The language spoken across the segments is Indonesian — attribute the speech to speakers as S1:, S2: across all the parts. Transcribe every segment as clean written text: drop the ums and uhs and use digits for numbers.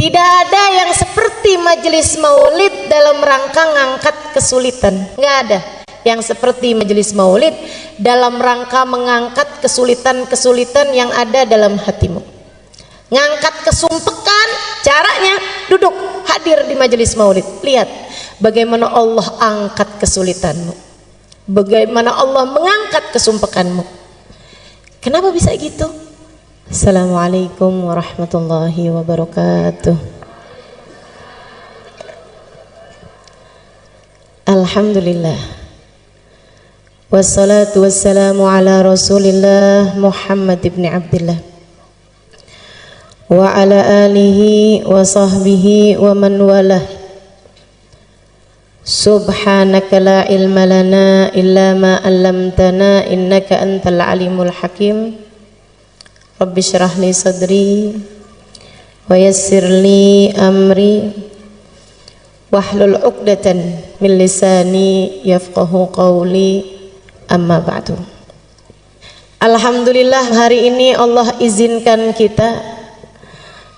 S1: Tidak ada yang seperti majelis maulid dalam rangka ngangkat kesulitan. Nggak ada yang seperti majelis maulid dalam rangka mengangkat kesulitan-kesulitan yang ada dalam hatimu. Ngangkat kesumpekan, caranya duduk hadir di majelis maulid. Lihat bagaimana Allah angkat kesulitanmu, bagaimana Allah mengangkat kesumpekanmu. Kenapa bisa gitu? Assalamualaikum warahmatullahi wabarakatuh. Alhamdulillah, wassalatu wassalamu ala Rasulillah Muhammad ibn Abdillah wa ala alihi wa sahbihi wa man walah. Subhanaka la ilma lana illa ma 'allamtana innaka antal alimul hakim. Rabbi syrah li sadri wa yassir li amri wahlul 'uqdatan min lisani yafqahu qawli, amma ba'du. Alhamdulillah, hari ini Allah izinkan kita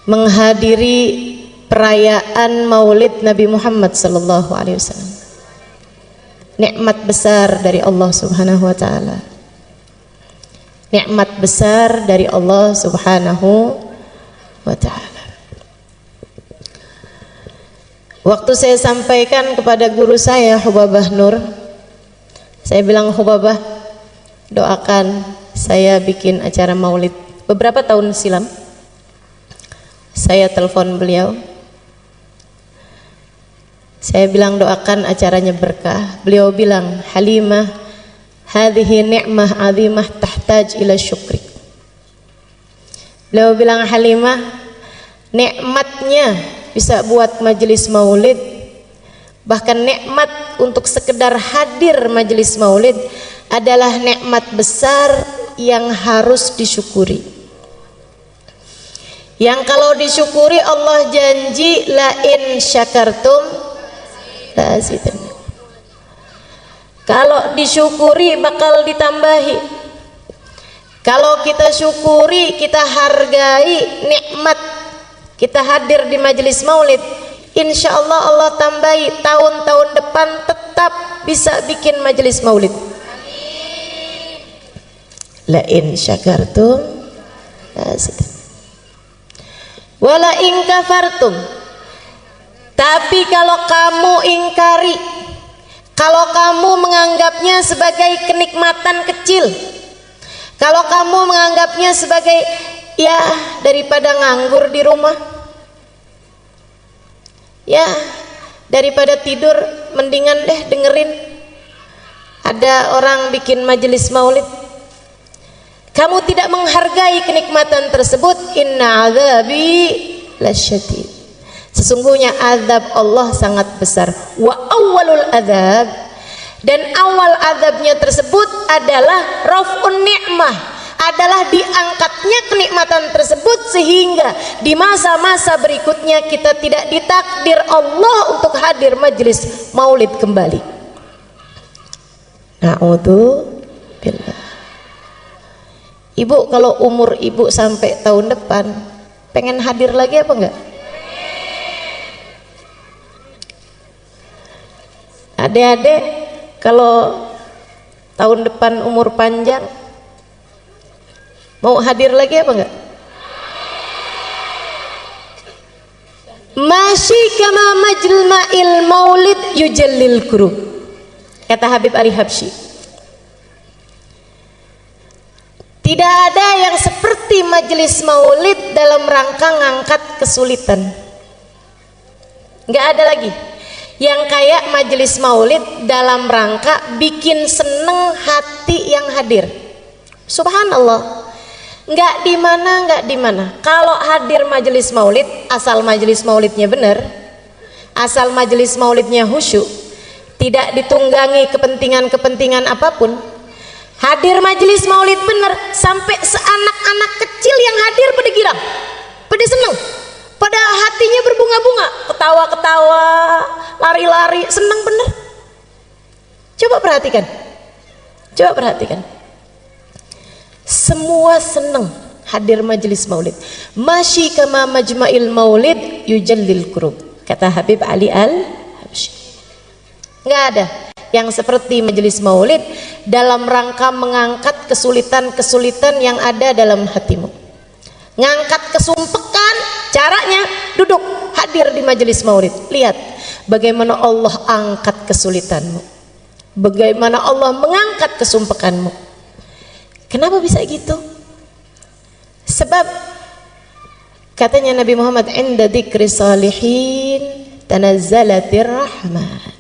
S1: menghadiri perayaan Maulid Nabi Muhammad sallallahu alaihi wasallam. Nikmat besar dari Allah Subhanahu wa taala. Nikmat besar dari Allah Subhanahu wa ta'ala. Waktu saya sampaikan kepada guru saya Hubabah Nur, saya bilang, Hubabah, doakan saya bikin acara maulid. Beberapa tahun silam saya telepon beliau, saya bilang doakan acaranya berkah. Beliau bilang, Halimah, hadhihi ni'mah 'azimah tahtaj ila syukri. Beliau bilang, Halimah, nikmatnya bisa buat majelis maulid, bahkan nikmat untuk sekedar hadir majelis maulid adalah nikmat besar yang harus disyukuri. Yang kalau disyukuri Allah janji la in syakartum la azidannakum. Kalau disyukuri bakal ditambahi. Kalau kita syukuri, kita hargai nikmat kita hadir di majelis maulid, insya Allah Allah tambahi tahun-tahun depan tetap bisa bikin majelis maulid. La in syakartum la azidannakum wala in kafartum. Tapi kalau kamu ingkari, kalau kamu menganggapnya sebagai kenikmatan kecil, kalau kamu menganggapnya sebagai ya daripada nganggur di rumah, ya daripada tidur mendingan deh dengerin ada orang bikin majelis maulid, kamu tidak menghargai kenikmatan tersebut, inna azabi lasyadid. Sesungguhnya azab Allah sangat besar. Wa awwalul azab, dan awal azabnya tersebut adalah raf'un ni'mah, adalah diangkatnya kenikmatan tersebut sehingga di masa-masa berikutnya kita tidak ditakdir Allah untuk hadir majelis maulid kembali. Na'udzubillah. Ibu, kalau umur ibu sampai tahun depan pengen hadir lagi apa enggak? Adik-adik, kalau tahun depan umur panjang mau hadir lagi apa enggak? Masyi kama majma'il maulid yujallil kurub, kata Habib Ari Habsyi. Tidak ada yang seperti majelis maulid dalam rangka ngangkat kesulitan. Enggak ada lagi yang kayak majelis maulid dalam rangka bikin seneng hati yang hadir. Subhanallah, nggak di mana. Kalau hadir majelis maulid, asal majelis maulidnya benar, asal majelis maulidnya khusyuk, tidak ditunggangi kepentingan apapun, hadir majelis maulid benar, sampai seanak-anak kecil yang hadir pada girang, pada seneng, pada hatinya berbunga-bunga, ketawa-ketawa, lari-lari, senang bener. Coba perhatikan, semua senang hadir majelis maulid. Masyi kama majma'il maulid yujallil kurub. Kata Habib Ali Al-Habsyi, nggak ada yang seperti majelis maulid dalam rangka mengangkat kesulitan-kesulitan yang ada dalam hatimu. Ngangkat kesumpekan, caranya duduk hadir di majelis maulid. Lihat bagaimana Allah angkat kesulitanmu, bagaimana Allah mengangkat kesumpekanmu. Kenapa bisa gitu? Sebab katanya Nabi Muhammad, inda dzikri salihin tanazzalatir rahmat.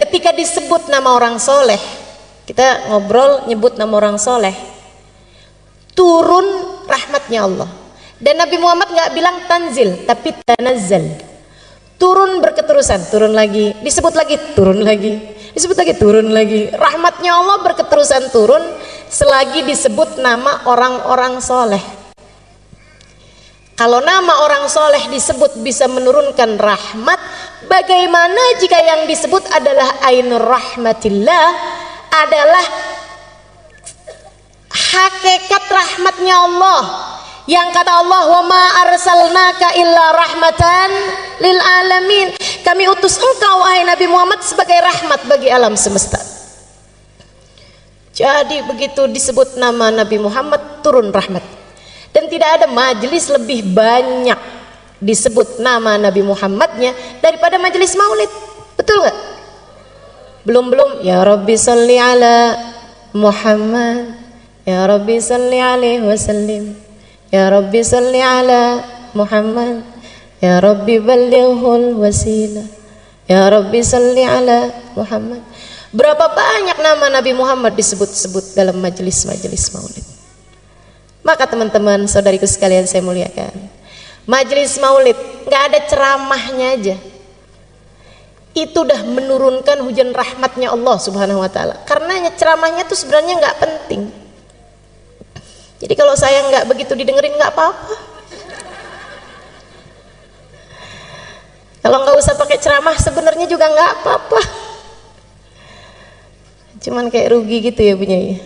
S1: Ketika disebut nama orang soleh, kita ngobrol nyebut nama orang soleh, turun rahmatnya Allah. Dan Nabi Muhammad nggak bilang tanzil, tapi tanazzal. Turun berketerusan, turun lagi, disebut lagi, turun lagi, disebut lagi, turun lagi. Rahmatnya Allah berketerusan turun selagi disebut nama orang-orang soleh. Kalau nama orang soleh disebut bisa menurunkan rahmat, bagaimana jika yang disebut adalah ainur rahmatillah, adalah hakikat rahmatnya Allah, yang kata Allah, wa ma arsalnaka illa rahmatan lil alamin. Kami utus engkau wahai Nabi Muhammad sebagai rahmat bagi alam semesta. Jadi begitu disebut nama Nabi Muhammad turun rahmat. Dan tidak ada majelis lebih banyak disebut nama Nabi Muhammadnya daripada majelis maulid. Betul nggak? Belum ya Rabbi salli ala Muhammad, ya Rabbi salli alaihi wasallim, ya Rabbi salli ala Muhammad, ya Rabbi ballighul wasilah, ya Rabbi salli ala Muhammad. Berapa banyak nama Nabi Muhammad disebut-sebut dalam majelis-majelis maulid. Maka teman-teman, saudariku sekalian saya muliakan, majelis maulid nggak ada ceramahnya aja, itu udah menurunkan hujan rahmatnya Allah Subhanahu wa taala. Karena ceramahnya tuh sebenarnya nggak penting. Jadi kalau saya nggak begitu didengerin nggak apa-apa. Kalau nggak usah pakai ceramah sebenarnya juga nggak apa-apa. Cuman kayak rugi gitu ya punya ya.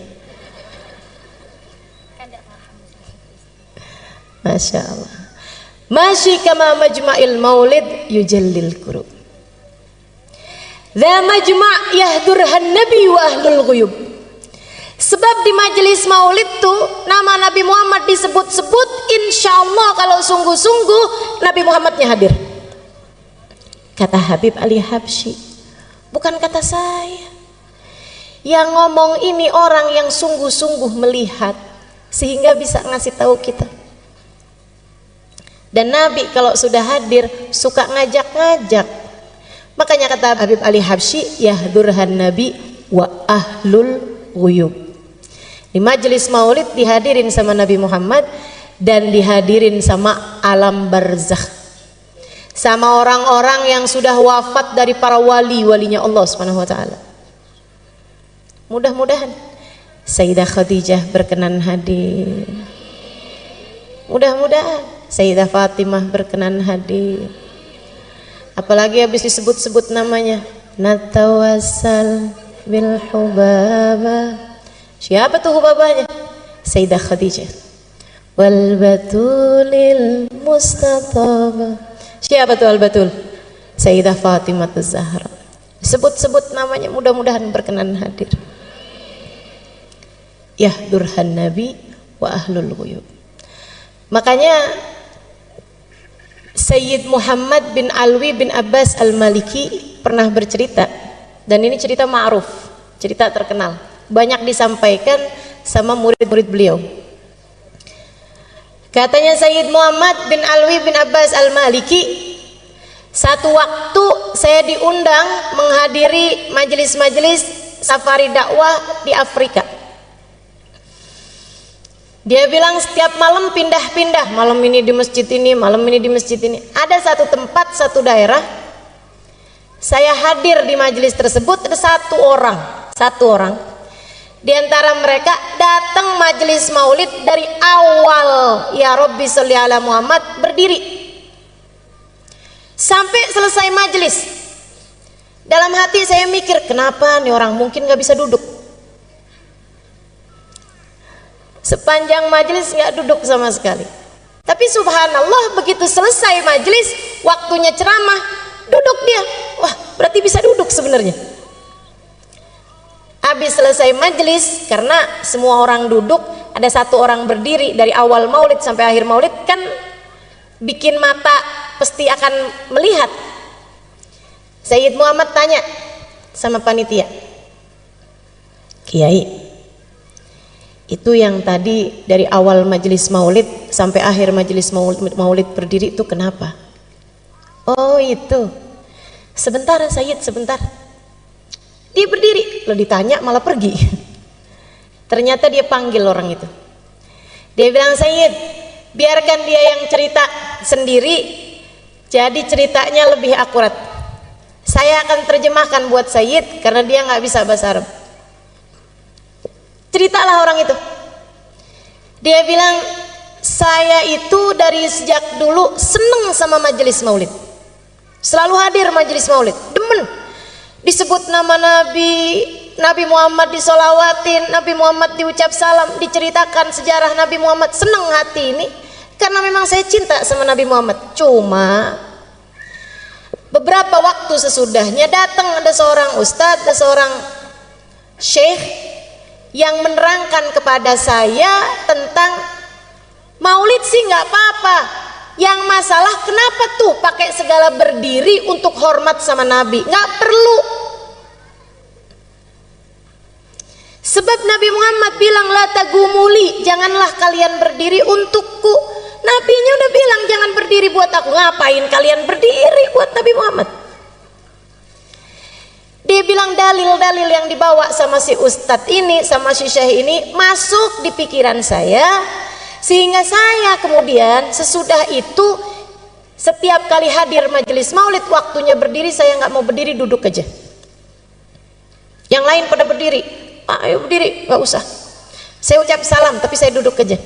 S1: Masya Allah. Masyi kama majma'il maulid yujallil kurub. Dha majma' yahdurhan nabi wa ahlul ghuyub. Sebab di majelis maulid tuh nama Nabi Muhammad disebut-sebut, insya Allah kalau sungguh-sungguh Nabi Muhammadnya hadir. Kata Habib Ali Habsyi, bukan kata saya. Yang ngomong ini orang yang sungguh-sungguh melihat sehingga bisa ngasih tahu kita. Dan Nabi kalau sudah hadir suka ngajak-ngajak. Makanya kata Habib Ali Habsyi, yahdurhan nabi wa ahlul ghuyub. Di majelis maulid dihadirin sama Nabi Muhammad dan dihadirin sama alam barzakh, sama orang-orang yang sudah wafat dari para wali-walinya Allah Subhanahu wa taala. Mudah-mudahan Sayyidah Khadijah berkenan hadir. Mudah-mudahan Sayyidah Fatimah berkenan hadir. Apalagi habis disebut-sebut namanya, natawassal bil hubaba. Siapa tuh hubabanya? Sayyidah Khadijah. Wal batulil mustataba. Siapa tuh al batul? Sayyidah Fatimah Az-Zahra. Sebut-sebut namanya, mudah-mudahan berkenan hadir. Yahdurhan nabi wa ahlul ghuyub. Makanya Sayyid Muhammad bin Alwi bin Abbas Al-Maliki pernah bercerita, dan ini cerita ma'ruf, cerita terkenal, banyak disampaikan sama murid-murid beliau. Katanya Sayyid Muhammad bin Alwi bin Abbas Al-Maliki, satu waktu saya diundang menghadiri majelis-majelis safari dakwah di Afrika. Dia bilang setiap malam pindah-pindah, malam ini di masjid ini, malam ini di masjid ini. Ada satu tempat, satu daerah, saya hadir di majelis tersebut, ada satu orang. Di antara mereka datang majelis maulid dari awal, ya Rabbi sholli ala Muhammad, berdiri sampai selesai majelis. Dalam hati saya mikir, kenapa nih orang mungkin nggak bisa duduk? Sepanjang majelis nggak duduk sama sekali. Tapi Tapi subhanallah begitu selesai majelis, waktunya ceramah, duduk dia. Wah, berarti bisa duduk sebenarnya. Habis selesai majelis, karena semua orang duduk, ada satu orang berdiri dari awal maulid sampai akhir maulid, kan bikin mata pasti akan melihat. Sayyid Muhammad tanya sama panitia, Kiai, itu yang tadi dari awal majelis maulid sampai akhir majelis maulid berdiri itu kenapa? Oh itu, sebentar Sayyid, sebentar. Dia berdiri, lo ditanya malah pergi. Ternyata dia panggil orang itu. Dia bilang, Sayyid, biarkan dia yang cerita sendiri, jadi ceritanya lebih akurat. Saya akan terjemahkan buat Sayyid karena dia nggak bisa bahasa Arab. Ceritalah orang itu. Dia bilang, saya itu dari sejak dulu seneng sama majelis maulid, selalu hadir majelis maulid, demen. Disebut nama Nabi Muhammad disolawatin, Nabi Muhammad diucap salam, diceritakan sejarah Nabi Muhammad, seneng hati ini karena memang saya cinta sama Nabi Muhammad. Cuma beberapa waktu sesudahnya datang ada seorang ustadz, ada seorang syekh yang menerangkan kepada saya tentang maulid sih nggak apa-apa, yang masalah kenapa tuh pakai segala berdiri untuk hormat sama Nabi, nggak perlu. Sebab Nabi Muhammad bilang la tagumuli, janganlah kalian berdiri untukku. Nabinya udah bilang jangan berdiri buat aku, ngapain kalian berdiri buat Nabi Muhammad? Dia bilang dalil-dalil yang dibawa sama si ustadz ini, sama si syekh ini masuk di pikiran saya, sehingga saya kemudian sesudah itu setiap kali hadir majelis maulid waktunya berdiri, saya nggak mau berdiri, duduk aja. Yang lain pada berdiri, ayo berdiri, nggak usah. Saya ucap salam tapi saya duduk aja.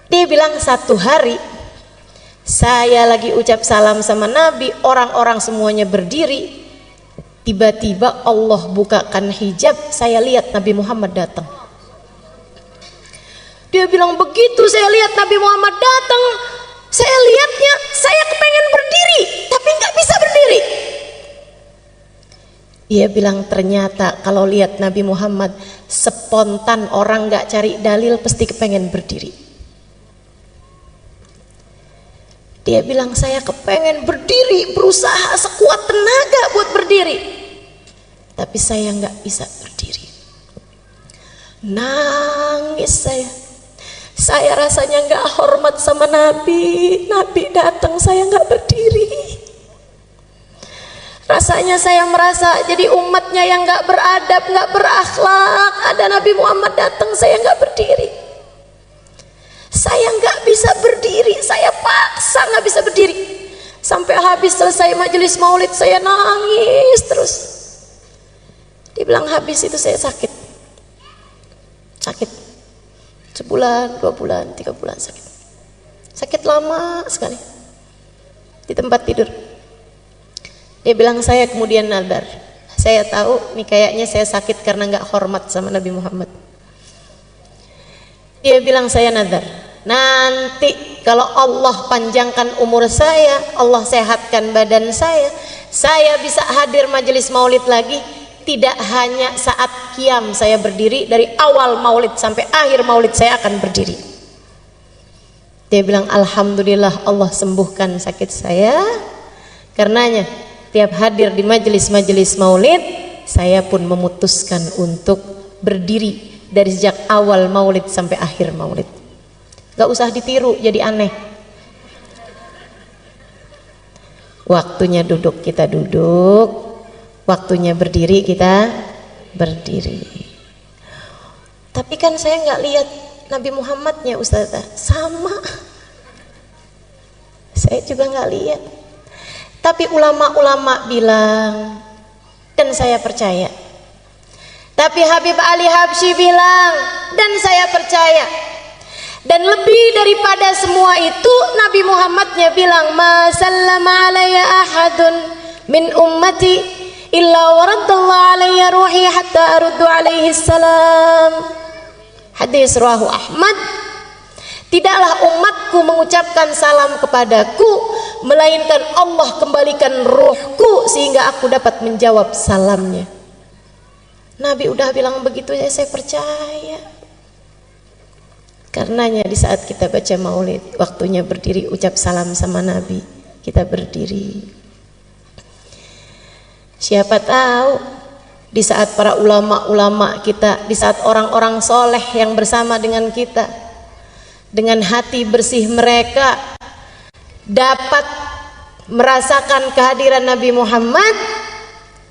S1: Dia bilang satu hari saya lagi ucap salam sama Nabi, orang-orang semuanya berdiri, tiba-tiba Allah bukakan hijab, saya lihat Nabi Muhammad datang. Dia bilang begitu saya lihat Nabi Muhammad datang, saya lihatnya, saya kepengen berdiri tapi nggak bisa berdiri. Dia bilang ternyata kalau lihat Nabi Muhammad spontan, orang nggak cari dalil pasti kepengen berdiri. Dia bilang saya kepengen berdiri, berusaha sekuat tenaga buat berdiri, tapi saya nggak bisa berdiri. Nangis saya rasanya nggak hormat sama Nabi. Nabi datang saya nggak berdiri. Rasanya saya merasa jadi umatnya yang nggak beradab, nggak berakhlak. Ada Nabi Muhammad datang saya nggak berdiri. Saya nggak bisa berdiri, saya paksa nggak bisa berdiri. Sampai habis selesai majelis maulid saya nangis terus. Dibilang habis itu saya sakit. Sebulan, 2 bulan, 3 bulan sakit. Sakit lama sekali. Di tempat tidur. Dia bilang saya kemudian nadar. Saya tahu nih kayaknya saya sakit karena nggak hormat sama Nabi Muhammad. Dia bilang saya nadar, nanti kalau Allah panjangkan umur saya, Allah sehatkan badan saya bisa hadir majelis maulid lagi. Tidak hanya saat qiyam saya berdiri, dari awal maulid sampai akhir maulid saya akan berdiri. Dia bilang alhamdulillah Allah sembuhkan sakit saya. Karenanya tiap hadir di majelis-majelis maulid, saya pun memutuskan untuk berdiri dari sejak awal maulid sampai akhir maulid. Gak usah ditiru jadi aneh. Waktunya duduk kita duduk, waktunya berdiri kita berdiri. Tapi kan saya nggak lihat Nabi Muhammadnya Ustazah, sama saya juga nggak lihat. Tapi ulama-ulama bilang, dan saya percaya. Tapi Habib Ali Habsyi bilang, dan saya percaya. Dan lebih daripada semua itu, Nabi Muhammadnya bilang, ma sallama alayya ahadun min ummati illa waraddallahu alayya ruhi hatta aruddu alaihi salam. Hadis riwayat Ahmad, tidaklah umatku mengucapkan salam kepadaku melainkan Allah kembalikan ruhku sehingga aku dapat menjawab salamnya. Nabi udah bilang begitu ya, saya percaya. Karenanya di saat kita baca maulid, waktunya berdiri ucap salam sama Nabi, kita berdiri. Siapa tahu di saat para ulama-ulama kita, di saat orang-orang soleh yang bersama dengan kita, dengan hati bersih mereka dapat merasakan kehadiran Nabi Muhammad,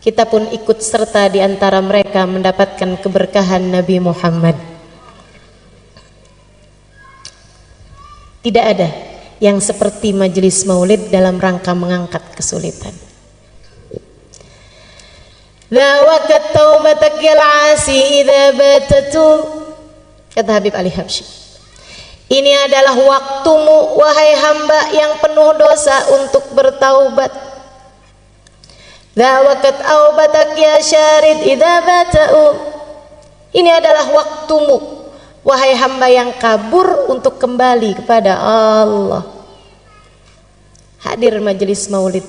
S1: kita pun ikut serta di antara mereka mendapatkan keberkahan Nabi Muhammad. Tidak ada yang seperti majelis maulid dalam rangka mengangkat kesulitan. Zawakat taubatak yal asi idza batatu, kata Habib Ali Habsyi. Ini adalah waktumu wahai hamba yang penuh dosa untuk bertaubat. Zawakat taubatak ya syarid idza batau. Ini adalah waktumu wahai hamba yang kabur untuk kembali kepada Allah. Hadir majelis maulid,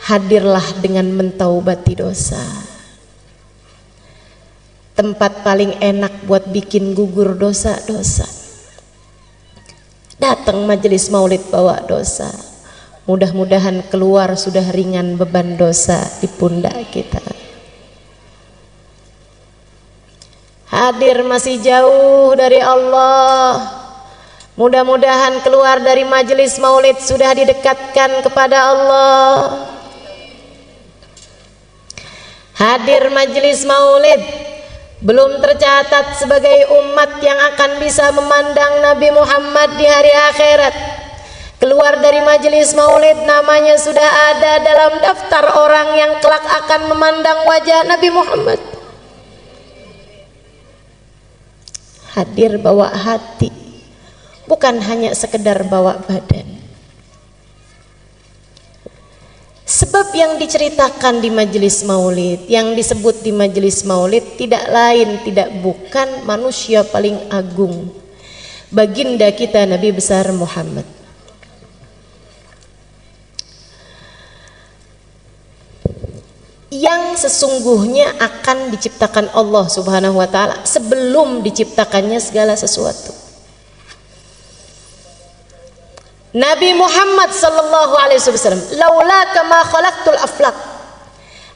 S1: hadirlah dengan mentaubati dosa. Tempat paling enak buat bikin gugur dosa-dosa. Datang majelis maulid bawa dosa, mudah-mudahan keluar sudah ringan beban dosa di pundak kita. Hadir masih jauh dari Allah, mudah-mudahan keluar dari majelis maulid sudah didekatkan kepada Allah. Hadir majelis maulid belum tercatat sebagai umat yang akan bisa memandang Nabi Muhammad di hari akhirat. Keluar dari majelis maulid namanya sudah ada dalam daftar orang yang kelak akan memandang wajah Nabi Muhammad. Hadir bawa hati, bukan hanya sekedar bawa badan. Sebab yang diceritakan di majelis maulid, yang disebut di majelis maulid tidak lain tidak bukan manusia paling agung, baginda kita Nabi besar Muhammad. Yang sesungguhnya akan diciptakan Allah Subhanahu wa ta'ala sebelum diciptakannya segala sesuatu. Nabi Muhammad sallallahu alaihi wasallam, laula kama khalaqtul aflaq,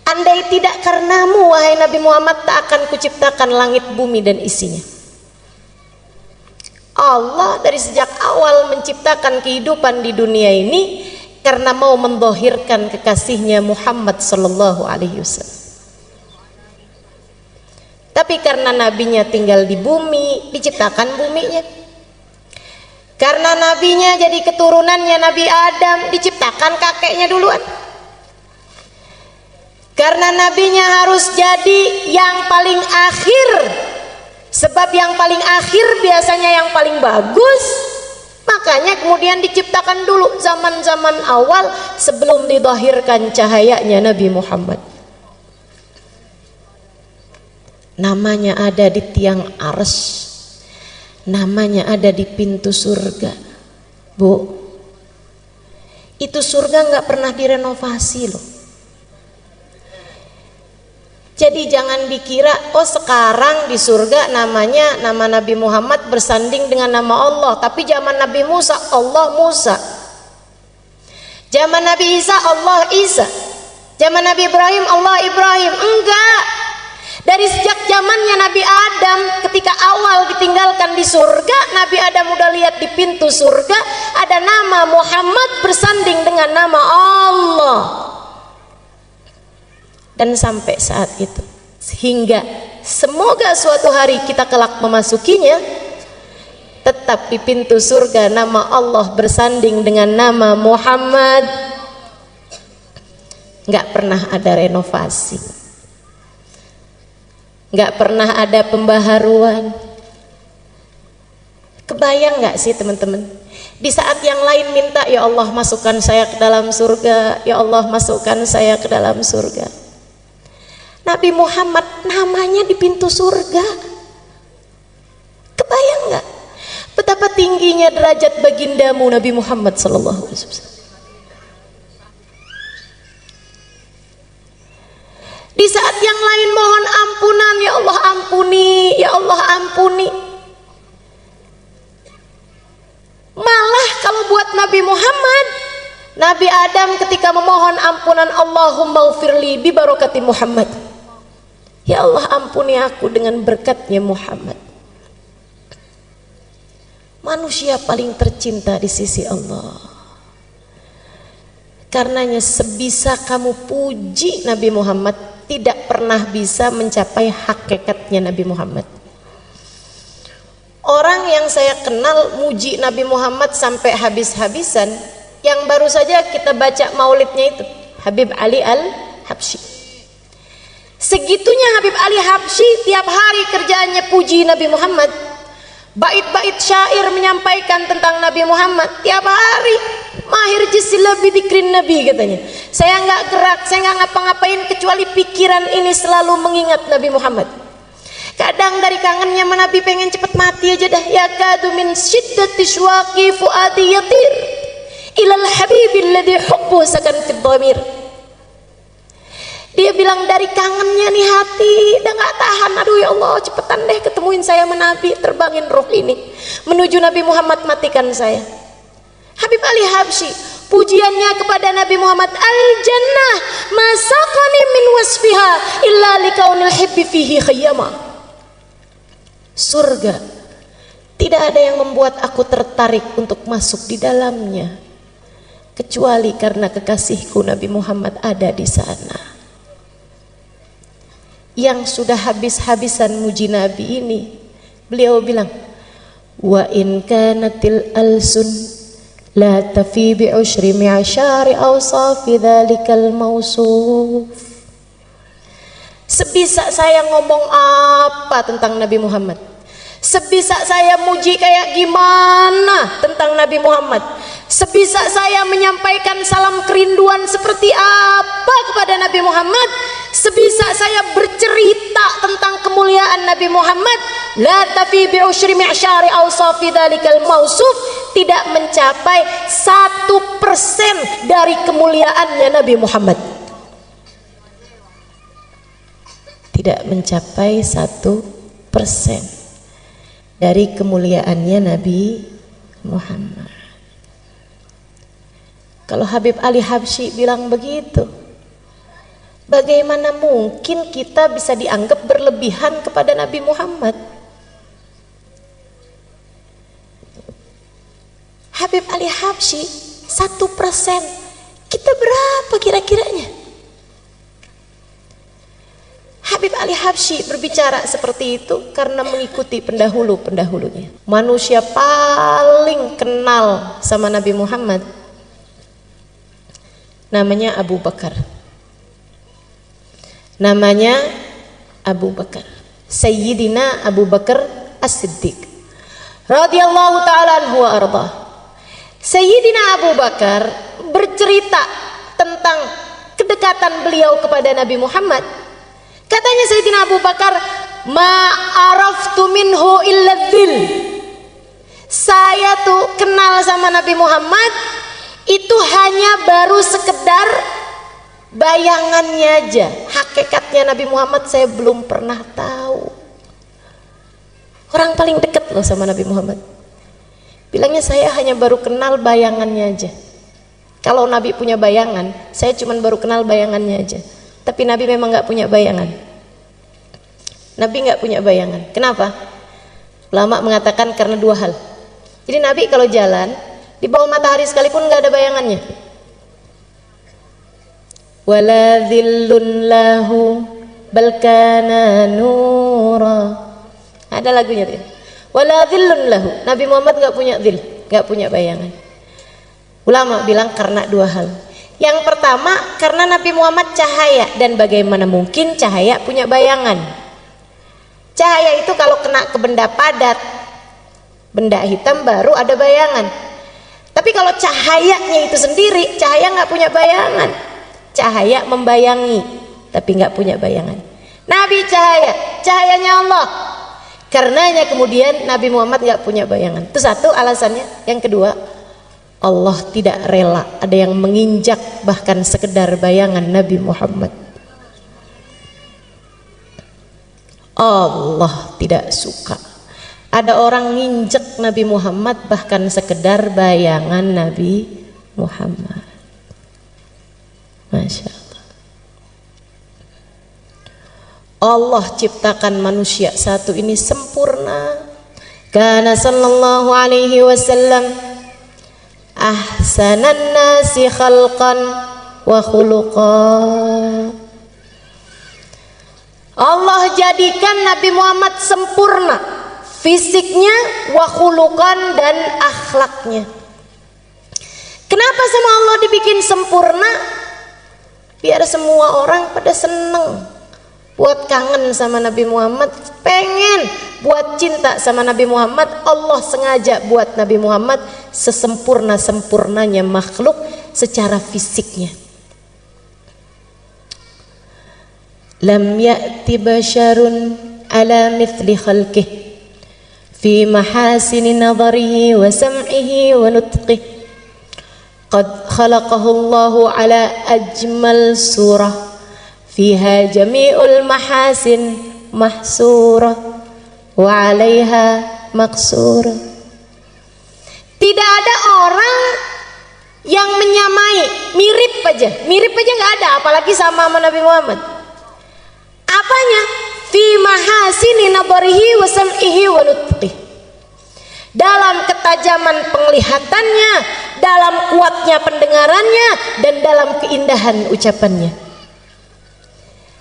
S1: andai tidak karenamu wahai Nabi Muhammad tak akan kuciptakan langit bumi dan isinya. Allah dari sejak awal menciptakan kehidupan di dunia ini karena mau mendhahirkan kekasihnya Muhammad sallallahu alaihi wasallam. Tapi karena nabinya tinggal di bumi, diciptakan buminya. Karena nabinya jadi keturunannya Nabi Adam, diciptakan kakeknya duluan. Karena nabinya harus jadi yang paling akhir, sebab yang paling akhir biasanya yang paling bagus. Makanya kemudian diciptakan dulu zaman-zaman awal sebelum didhahirkan cahayanya Nabi Muhammad. Namanya ada di tiang arsy, namanya ada di pintu surga. Bu, itu surga nggak pernah direnovasi loh. Jadi jangan dikira oh sekarang di surga namanya nama Nabi Muhammad bersanding dengan nama Allah, tapi zaman Nabi Musa Allah Musa, zaman Nabi Isa Allah Isa, zaman Nabi Ibrahim Allah Ibrahim. Enggak, dari sejak zamannya Nabi Adam ketika awal ditinggalkan di surga, Nabi Adam udah lihat di pintu surga ada nama Muhammad bersanding dengan nama Allah. Dan sampai saat itu, sehingga semoga suatu hari kita kelak memasukinya, tetap di pintu surga nama Allah bersanding dengan nama Muhammad. Nggak pernah ada renovasi, nggak pernah ada pembaharuan. Kebayang nggak sih teman-teman, di saat yang lain minta ya Allah masukkan saya ke dalam surga, ya Allah masukkan saya ke dalam surga, Nabi Muhammad namanya di pintu surga. Kebayang nggak betapa tingginya derajat bagindamu Nabi Muhammad sallallahu alaihi wasallam? Di saat yang lain mohon ampunan, ya Allah ampuni, ya Allah ampuni. Malah kalau buat Nabi Muhammad, Nabi Adam ketika memohon ampunan, Allahumma ghfirli bi barakati Muhammad. Ya Allah ampuni aku dengan berkatnya Muhammad. Manusia paling tercinta di sisi Allah. Karenanya sebisa kamu puji Nabi Muhammad, tidak pernah bisa mencapai hakikatnya Nabi Muhammad. Orang yang saya kenal muji Nabi Muhammad sampai habis-habisan, yang baru saja kita baca maulidnya itu, Habib Ali Al-Habsyi. Segitunya Habib Ali Habsyi tiap hari kerjaannya puji Nabi Muhammad. Bait-bait syair menyampaikan tentang Nabi Muhammad tiap hari. Mahir jisila bidikrin Nabi katanya. Saya nggak gerak, saya nggak ngapa-ngapain kecuali pikiran ini selalu mengingat Nabi Muhammad. Kadang dari kangennya Nabi pengen cepet mati aja dah. Ya kadu min syiddati syuaqi fuadi yatir ilal habibil ladzi hubbu sakan fid dhamir. Dia bilang dari kangennya nih hati udah nggak tahan, aduh ya Allah cepetan deh ketemuin saya sama Nabi, terbangin roh ini menuju Nabi Muhammad, matikan saya. Habib Ali Habsyi pujiannya kepada Nabi Muhammad, al jannah masaqani min wasfiha illa likaunil hibbi fihi khayyama. Surga tidak ada yang membuat aku tertarik untuk masuk di dalamnya kecuali karena kekasihku Nabi Muhammad ada di sana. Yang sudah habis-habisan muji Nabi ini, beliau bilang, wa in kanatil alsun la tafi bi ushri mi'ashari awsafi dzalikal mausuf. Sebisa saya ngomong apa tentang Nabi Muhammad, sebisa saya muji kayak gimana tentang Nabi Muhammad, sebisa saya menyampaikan salam kerinduan seperti apa kepada Nabi Muhammad, sebisa saya bercerita tentang kemuliaan Nabi Muhammad, la tafi bi usyri mi'syari awsafi dzalikal mausuf, tidak mencapai 1% dari kemuliaannya Nabi Muhammad. Tidak mencapai 1% dari kemuliaannya Nabi Muhammad. Kalau Habib Ali Habsyi bilang begitu, bagaimana mungkin kita bisa dianggap berlebihan kepada Nabi Muhammad? Habib Ali Habsyi 1%, kita berapa kira-kiranya? Habib Ali Habsyi berbicara seperti itu karena mengikuti pendahulu-pendahulunya. Manusia paling kenal sama Nabi Muhammad namanya Abu Bakar. Namanya Abu Bakar, Sayyidina Abu Bakar As-Siddiq radhiyallahu ta'ala anhu wa arda. Sayyidina Abu Bakar bercerita tentang kedekatan beliau kepada Nabi Muhammad. Katanya Sayyidina Abu Bakar, ma'araftu minhu illa dzil. Saya tuh kenal sama Nabi Muhammad itu hanya baru sekedar bayangannya aja. Hakikatnya Nabi Muhammad saya belum pernah tahu. Orang paling dekat loh sama Nabi Muhammad, bilangnya saya hanya baru kenal bayangannya aja. Kalau Nabi punya bayangan, saya cuma baru kenal bayangannya aja. Tapi Nabi memang nggak punya bayangan. Nabi nggak punya bayangan. Kenapa? Ulama mengatakan karena dua hal. Jadi Nabi kalau jalan di bawah matahari sekalipun nggak ada bayangannya. Wala dhillun lahu bal kana nura. Ada lagunya tuh. Wala dhillun lahu. Nabi Muhammad nggak punya dhil, nggak punya bayangan. Ulama bilang karena dua hal. Yang pertama karena Nabi Muhammad cahaya, dan bagaimana mungkin cahaya punya bayangan? Cahaya itu kalau kena ke benda padat, benda hitam baru ada bayangan. Tapi kalau cahayanya itu sendiri, cahaya nggak punya bayangan. Cahaya membayangi, tapi nggak punya bayangan. Nabi cahaya, cahayanya Allah. Karenanya kemudian Nabi Muhammad nggak punya bayangan. Itu satu alasannya. Yang kedua, Allah tidak rela ada yang menginjak bahkan sekedar bayangan Nabi Muhammad. Allah tidak suka ada orang nginjek Nabi Muhammad bahkan sekedar bayangan Nabi Muhammad. Masya Allah. Allah ciptakan manusia satu ini sempurna. Kana sallallahu alaihi wasallam ahsanan nasi khalqan wa khuluqan. Allah jadikan Nabi Muhammad sempurna fisiknya, wa khuluqan, dan akhlaknya. Kenapa sama Allah dibikin sempurna? Biar semua orang pada seneng, buat kangen sama Nabi Muhammad, pengen buat cinta sama Nabi Muhammad. Allah sengaja buat Nabi Muhammad sesempurna-sempurnanya makhluk secara fisiknya. Lam ya'ti basyarun ala mithli khalqih fi mahasini nadharihi wa sam'ihi wa nutqih. Qad khalaqahu Allahu ala ajmal surah fiha jami'ul mahasin mahsurah wa 'alaiha maqsurah. Tidak ada orang yang menyamai, mirip aja nggak ada, apalagi sama Nabi Muhammad. Apanya? Fi mahasini nabarihi wa sam'ihi wa nutqih. Dalam ketajaman penglihatannya, dalam kuatnya pendengarannya, dan dalam keindahan ucapannya.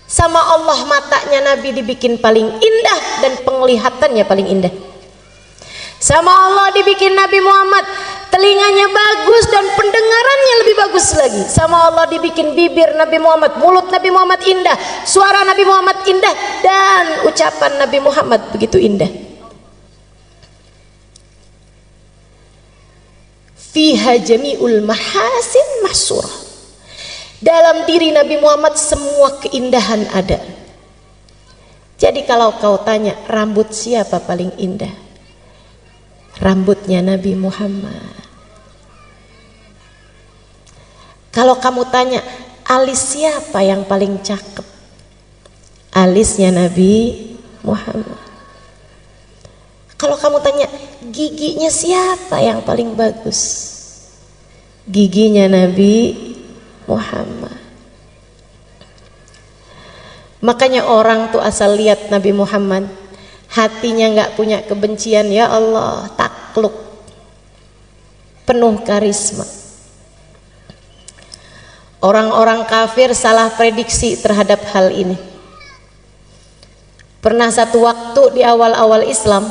S1: Sama Allah matanya Nabi dibikin paling indah dan penglihatannya paling indah. Sama Allah dibikin Nabi Muhammad telinganya bagus dan pendengarannya lebih bagus lagi. Sama Allah dibikin bibir Nabi Muhammad, mulut Nabi Muhammad indah, suara Nabi Muhammad indah, dan ucapan Nabi Muhammad begitu indah. Fiha jami'ul mahasin mahsurah. Dalam diri Nabi Muhammad semua keindahan ada. Jadi kalau kau tanya rambut siapa paling indah, rambutnya Nabi Muhammad. Kalau kamu tanya alis siapa yang paling cakep, alisnya Nabi Muhammad. Kalau kamu tanya giginya siapa yang paling bagus, giginya Nabi Muhammad. Makanya orang tuh asal lihat Nabi Muhammad, hatinya nggak punya kebencian, ya Allah, takluk, penuh karisma. Orang-orang kafir salah prediksi terhadap hal ini. Pernah satu waktu di awal-awal Islam,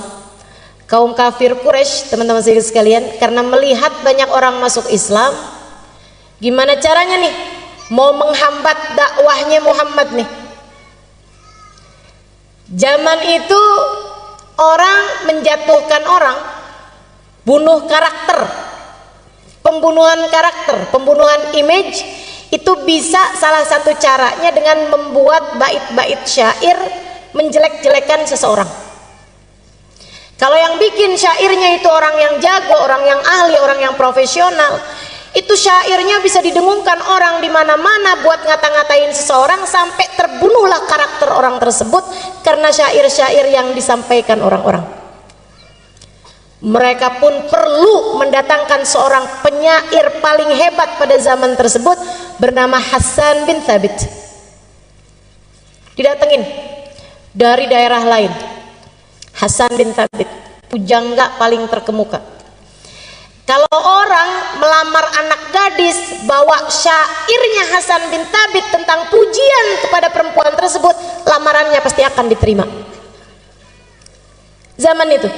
S1: kaum kafir Quraisy, teman-teman sekalian, karena melihat banyak orang masuk Islam, gimana caranya nih mau menghambat dakwahnya Muhammad nih. Zaman itu orang menjatuhkan orang, bunuh karakter, pembunuhan karakter, pembunuhan image, itu bisa salah satu caranya dengan membuat bait-bait syair menjelek-jelekan seseorang. Kalau yang bikin syairnya itu orang yang jago, orang yang ahli, orang yang profesional, itu syairnya bisa didengungkan orang di mana-mana buat ngata-ngatain seseorang sampai terbunuhlah karakter orang tersebut karena syair-syair yang disampaikan orang-orang. Mereka pun perlu mendatangkan seorang penyair paling hebat pada zaman tersebut bernama Hasan bin Thabit. Didatengin dari daerah lain. Hasan bin Thabit, pujangga paling terkemuka. Kalau orang melamar anak gadis, bawa syairnya Hasan bin Thabit tentang pujian kepada perempuan tersebut, lamarannya pasti akan diterima. Zaman itu.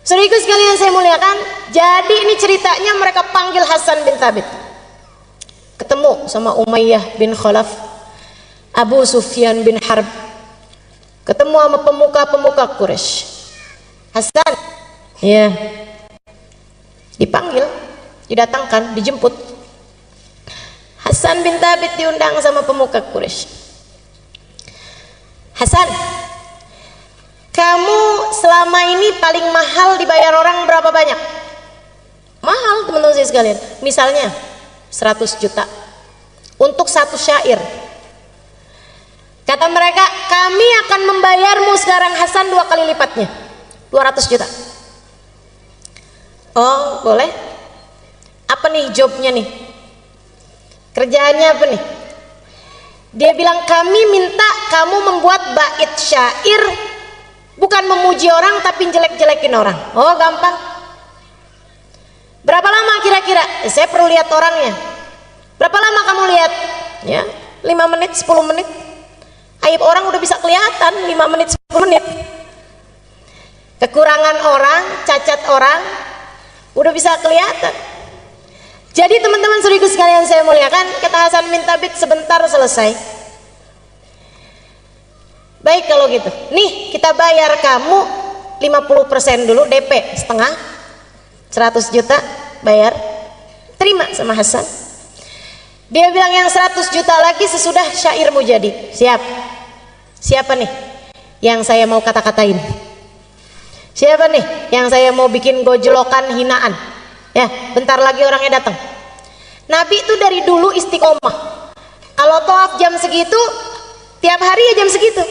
S1: Saudaraku sekalian saya muliakan, jadi ini ceritanya mereka panggil Hasan bin Thabit. Ketemu sama Umayyah bin Khalaf, Abu Sufyan bin Harb, ketemu sama pemuka-pemuka Quraisy. Hasan, ya, dipanggil, didatangkan, dijemput. Hasan bin Thabit diundang sama pemuka Quraisy. Hasan, kamu selama ini paling mahal dibayar orang berapa banyak? Mahal teman-teman saya sekalian. Misalnya 100 juta untuk satu syair. Kata mereka, kami akan membayarmu sekarang Hasan 2 kali lipatnya, 200 juta. Oh boleh. Apa nih jobnya nih? Kerjaannya apa nih? Dia bilang, kami minta kamu membuat bait syair, bukan memuji orang tapi jelek-jelekin orang. Oh gampang. Berapa lama kira-kira? Saya perlu lihat orangnya. Berapa lama kamu lihat? Ya, 5 menit, 10 menit. Aib orang udah bisa kelihatan 5 menit, 10 menit. Kekurangan orang, cacat orang udah bisa kelihatan. Jadi teman-teman saudaraku sekalian saya muliakan, kata Hasan bin Thabit, sebentar selesai. Baik kalau gitu. Nih kita bayar kamu 50% dulu, DP setengah, 100 juta bayar. Terima sama Hasan. Dia bilang yang 100 juta lagi sesudah syairmu jadi. Siap. Siapa nih yang saya mau kata-katain? Siapa nih yang saya mau bikin gojlokan hinaan? Ya, bentar lagi orangnya datang. Nabi itu dari dulu istiqomah. Kalau tawaf jam segitu, tiap hari ya jam segitu.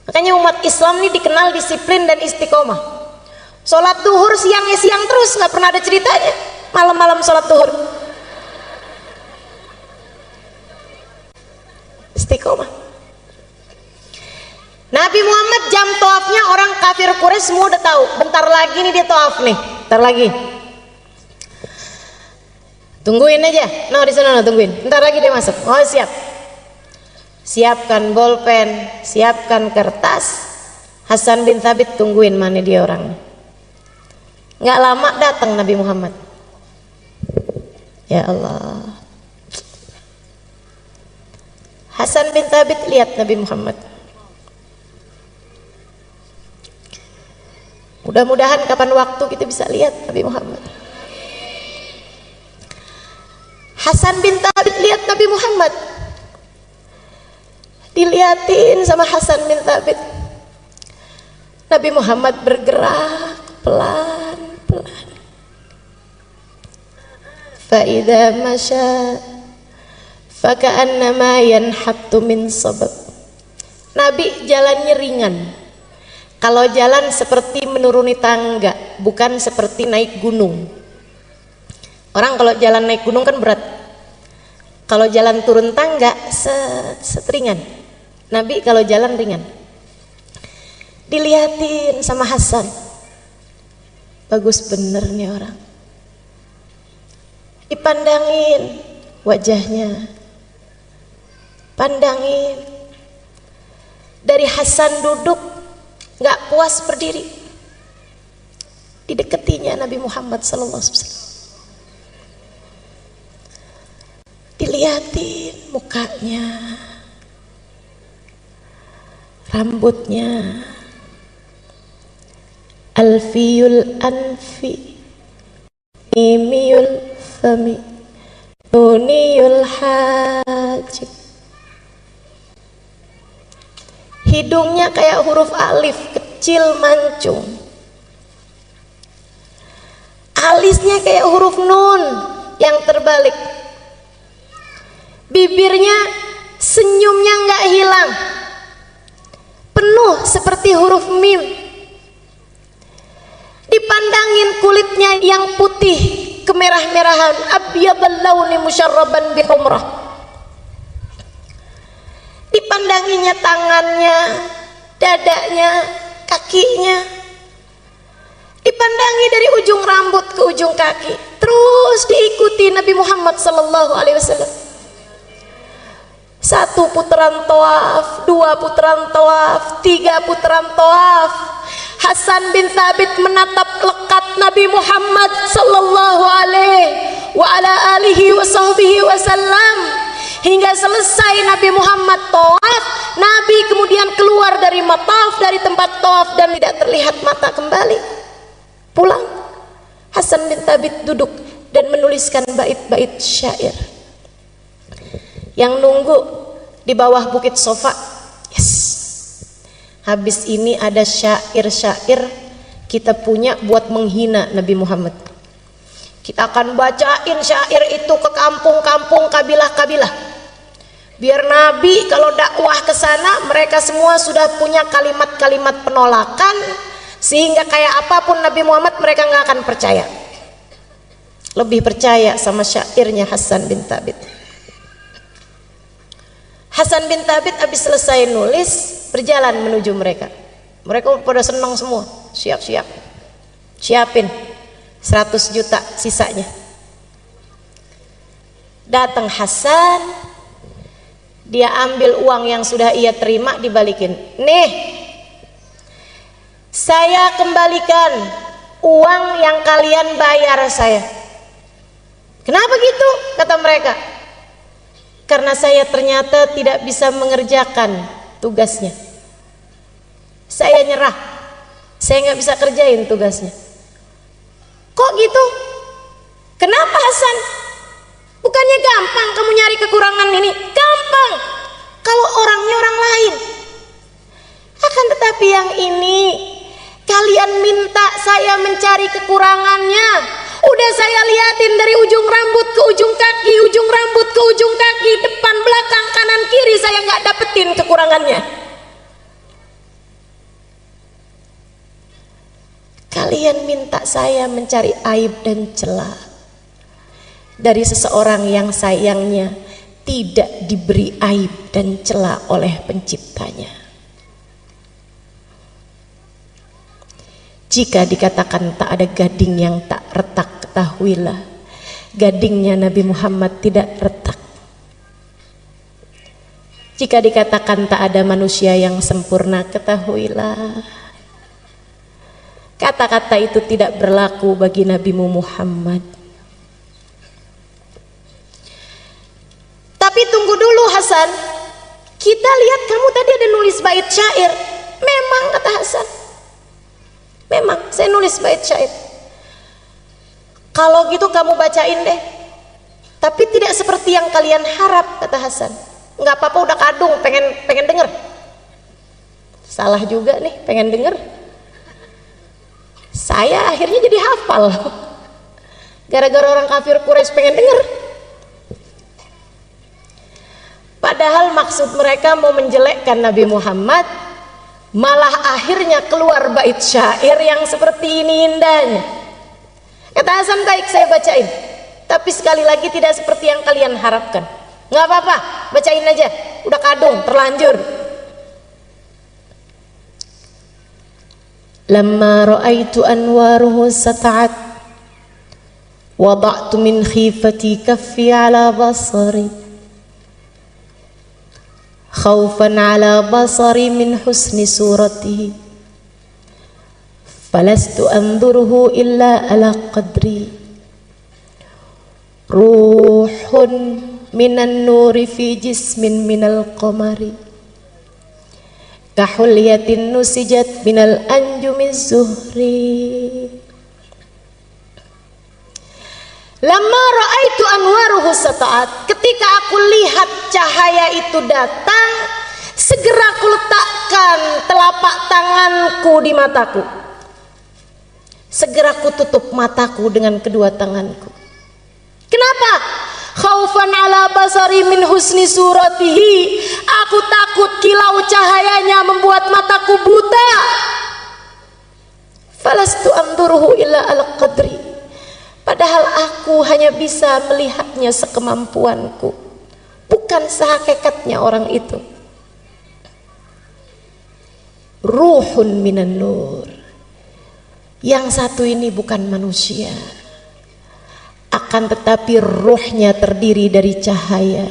S1: Makanya umat Islam ini dikenal disiplin dan istiqomah. Sholat duhur siangnya siang terus, nggak pernah ada ceritanya. Malam-malam sholat duhur. Istiqomah. Nabi Muhammad jam tawafnya orang kafir Quraisy semua udah tahu. Bentar lagi nih dia tawaf nih. Bentar lagi. Tungguin aja. Nah di sana tungguin. Bentar lagi dia masuk. Oh siap. Siapkan bolpen, siapkan kertas. Hasan bin Thabit tungguin mana dia orang. Nggak lama datang Nabi Muhammad. Ya Allah. Hasan bin Thabit lihat Nabi Muhammad. Mudah-mudahan kapan waktu kita bisa lihat Nabi Muhammad. Hasan bin Thabit lihat Nabi Muhammad. Dilihatin sama Hasan bin Thabit. Nabi Muhammad bergerak pelan-pelan. Fa-idza masya faka'annama yanhattu min sabab. Nabi jalannya ringan. Kalau jalan seperti menuruni tangga, bukan seperti naik gunung. Orang kalau jalan naik gunung kan berat. Kalau jalan turun tangga seteringan. Nabi kalau jalan ringan. Dilihatin sama Hasan. Bagus bener nih orang. Dipandangin wajahnya. Pandangin. Dari Hasan duduk nggak puas berdiri. Dideketinya Nabi Muhammad sallallahu alaihi wasallam. Dilihatin mukanya, rambutnya, alfiyul anfi, imiyul fami, nuniyul hajib. Hidungnya kayak huruf alif, kecil mancung. Alisnya kayak huruf nun yang terbalik. Bibirnya senyumnya nggak hilang, penuh seperti huruf mim. Dipandangin kulitnya yang putih kemerah-merahan, abyadul launi musyarraban bihumrah. Dipandanginya tangannya, dadanya, kakinya. Dipandangi dari ujung rambut ke ujung kaki. Terus diikuti Nabi Muhammad sallallahu alaihi wasallam. 1 putaran tawaf, 2 putaran tawaf, 3 putaran tawaf. Hasan bin Thabit menatap lekat Nabi Muhammad sallallahu alaihi wasallam hingga selesai Nabi Muhammad tawaf. Nabi kemudian keluar dari mataf, dari tempat tawaf, dan tidak terlihat mata kembali. Pulang. Hasan bin Thabit duduk dan menuliskan bait-bait syair. Yang nunggu di bawah bukit Sofa, yes, habis ini ada syair-syair kita punya buat menghina Nabi Muhammad. Kita akan bacain syair itu ke kampung-kampung, kabilah-kabilah. Biar Nabi kalau dakwah ke sana, mereka semua sudah punya kalimat-kalimat penolakan, sehingga kayak apapun Nabi Muhammad mereka nggak akan percaya. Lebih percaya sama syairnya Hasan bin Thabit. Hasan bin Thabit habis selesai nulis, berjalan menuju mereka. Mereka pada senang semua, siap-siap, siapin 100 juta sisanya. Datang Hasan, dia ambil uang yang sudah ia terima, dibalikin. Nih, saya kembalikan uang yang kalian bayar saya. Kenapa gitu? Kata mereka. Karena saya ternyata tidak bisa mengerjakan tugasnya. Saya nyerah, saya nggak bisa kerjain tugasnya. Kok gitu? Kenapa Hasan? Bukannya gampang kamu nyari kekurangan ini? Gampang kalau orangnya orang lain. Akan tetapi yang ini kalian minta saya mencari kekurangannya. Udah saya liatin dari ujung rambut ke ujung kaki, ujung rambut ke ujung kaki, depan, belakang, kanan, kiri, saya nggak dapetin kekurangannya. Kalian minta saya mencari aib dan celah dari seseorang yang sayangnya tidak diberi aib dan celah oleh penciptanya. Jika dikatakan tak ada gading yang tak retak, ketahuilah gadingnya Nabi Muhammad tidak retak. Jika dikatakan tak ada manusia yang sempurna, ketahuilah kata-kata itu tidak berlaku bagi Nabi Muhammad. Tapi tunggu dulu Hasan, kita lihat kamu tadi ada nulis bait syair. Memang, kata Hasan, memang saya nulis bait syair. Kalau gitu kamu bacain deh, tapi tidak seperti yang kalian harap, kata Hasan. Nggak apa-apa, udah kadung, pengen denger. Salah juga nih, pengen denger. Saya akhirnya jadi hafal gara-gara orang kafir Quraisy pengen denger. Padahal maksud mereka mau menjelekkan Nabi Muhammad, malah akhirnya keluar bait syair yang seperti ini indahnya. Kata Hasan, baik saya bacain, tapi sekali lagi tidak seperti yang kalian harapkan. Nggak apa-apa, bacain aja, udah kadung, terlanjur. Lamma ra'aitu anwaruhu sata'at wada'tu min khifati kaffi ala basari khawfan ala basari min husni suratihi falastu anzuruhu illa ala qadri ruhun minan nuri fi jismin minal qamari kahulyatin nusijat minal anjumiz zuhri. Lama ra'aitu anwaruhu sata'at, ketika aku lihat cahaya itu datang, segera aku letakkan telapak tanganku di mataku, segera aku tutup mataku dengan kedua tanganku. Kenapa? Khaufan ala basari min husni suratihi, aku takut kilau cahayanya membuat mataku buta. Falastu anduruhu illa al qadri, padahal aku hanya bisa melihatnya sekemampuanku, bukan sehakikatnya orang itu. Ruhun minan nur, yang satu ini bukan manusia, akan tetapi ruhnya terdiri dari cahaya.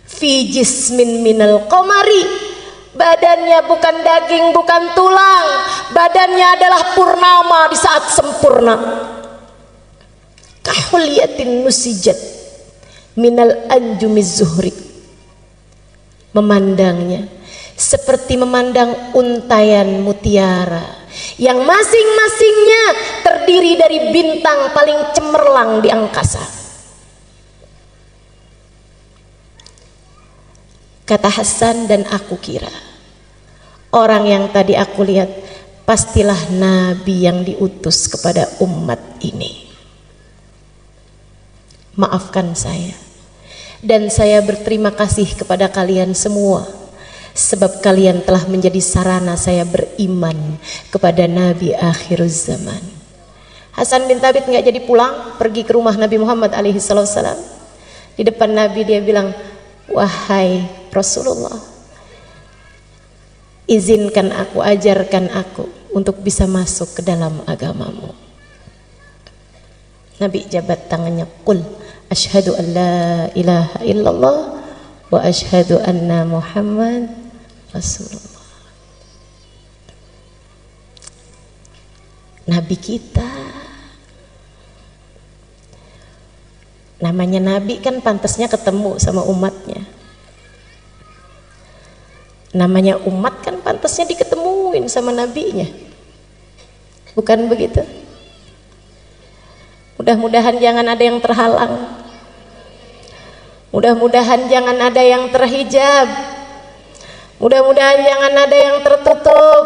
S1: Fi jismin minal qamari, badannya bukan daging, bukan tulang, badannya adalah purnama di saat sempurna. Kahulyatin nusijat minal anjumiz zuhri, memandangnya seperti memandang untayan mutiara yang masing-masingnya terdiri dari bintang paling cemerlang di angkasa. Kata Hasan, dan aku kira orang yang tadi aku lihat pastilah nabi yang diutus kepada umat ini. Maafkan saya, dan saya berterima kasih kepada kalian semua, sebab kalian telah menjadi sarana saya beriman kepada Nabi akhir zaman. Hasan bin Thabit nggak jadi pulang, pergi ke rumah Nabi Muhammad alaihi salam. Di depan Nabi dia bilang, wahai Rasulullah, izinkan aku, ajarkan aku untuk bisa masuk ke dalam agamamu. Nabi jabat tangannya, qul asyhadu an la ilaha illallah wa asyhadu anna Muhammad Rasulullah. Nabi kita, namanya Nabi kan pantasnya ketemu sama umatnya. Namanya umat kan pantasnya diketemuin sama nabinya. Bukan begitu? Mudah-mudahan jangan ada yang terhalang. Mudah-mudahan jangan ada yang terhijab. Mudah-mudahan jangan ada yang tertutup.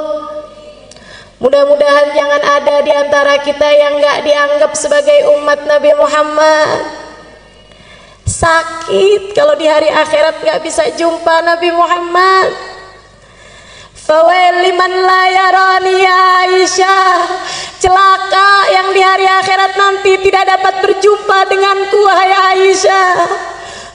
S1: Mudah-mudahan jangan ada di antara kita yang gak dianggap sebagai umat Nabi Muhammad. Sakit kalau di hari akhirat gak bisa jumpa Nabi Muhammad. Fawail liman la yarani ya Aisyah, celaka yang di hari akhirat nanti tidak dapat berjumpa denganku wahai Aisyah.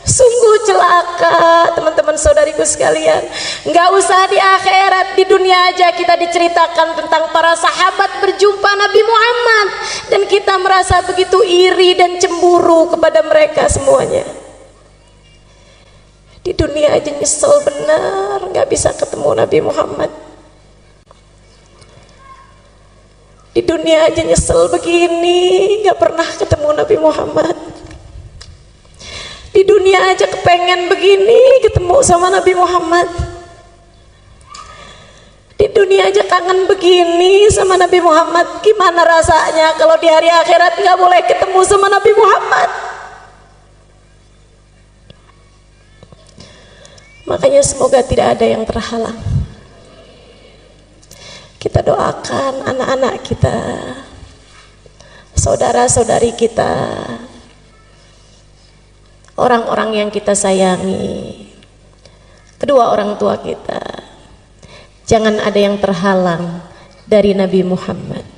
S1: Sungguh celaka teman-teman saudariku sekalian. Nggak usah di akhirat, di dunia aja kita diceritakan tentang para sahabat berjumpa Nabi Muhammad, dan kita merasa begitu iri dan cemburu kepada mereka semuanya. Di dunia aja nyesel benar nggak bisa ketemu Nabi Muhammad. Di dunia aja nyesel begini nggak pernah ketemu Nabi Muhammad. Di dunia aja kepengen begini ketemu sama Nabi Muhammad. Di dunia aja kangen begini sama Nabi Muhammad. Gimana rasanya kalau di hari akhirat nggak boleh ketemu sama Nabi Muhammad? Makanya semoga tidak ada yang terhalang. Kita doakan anak-anak kita, saudara-saudari kita, orang-orang yang kita sayangi, kedua orang tua kita. Jangan ada yang terhalang dari Nabi Muhammad.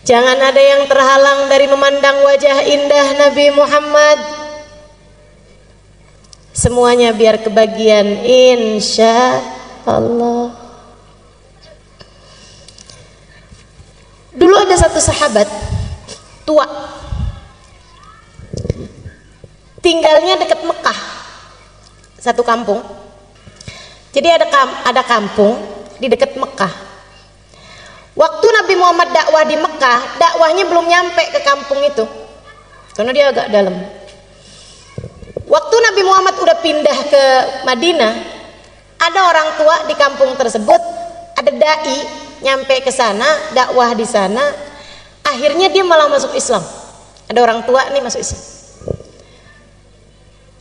S1: Jangan ada yang terhalang dari memandang wajah indah Nabi Muhammad. Semuanya biar kebagian insya Allah. Dulu ada satu sahabat tua, tinggalnya dekat Mekah, satu kampung. Jadi ada kampung di dekat Mekah. Waktu Nabi Muhammad dakwah di Mekah, dakwahnya belum nyampe ke kampung itu, karena dia agak dalam. Waktu Nabi Muhammad udah pindah ke Madinah, ada orang tua di kampung tersebut, ada dai nyampe ke sana, dakwah di sana, akhirnya dia malah masuk Islam. Ada orang tua nih masuk Islam,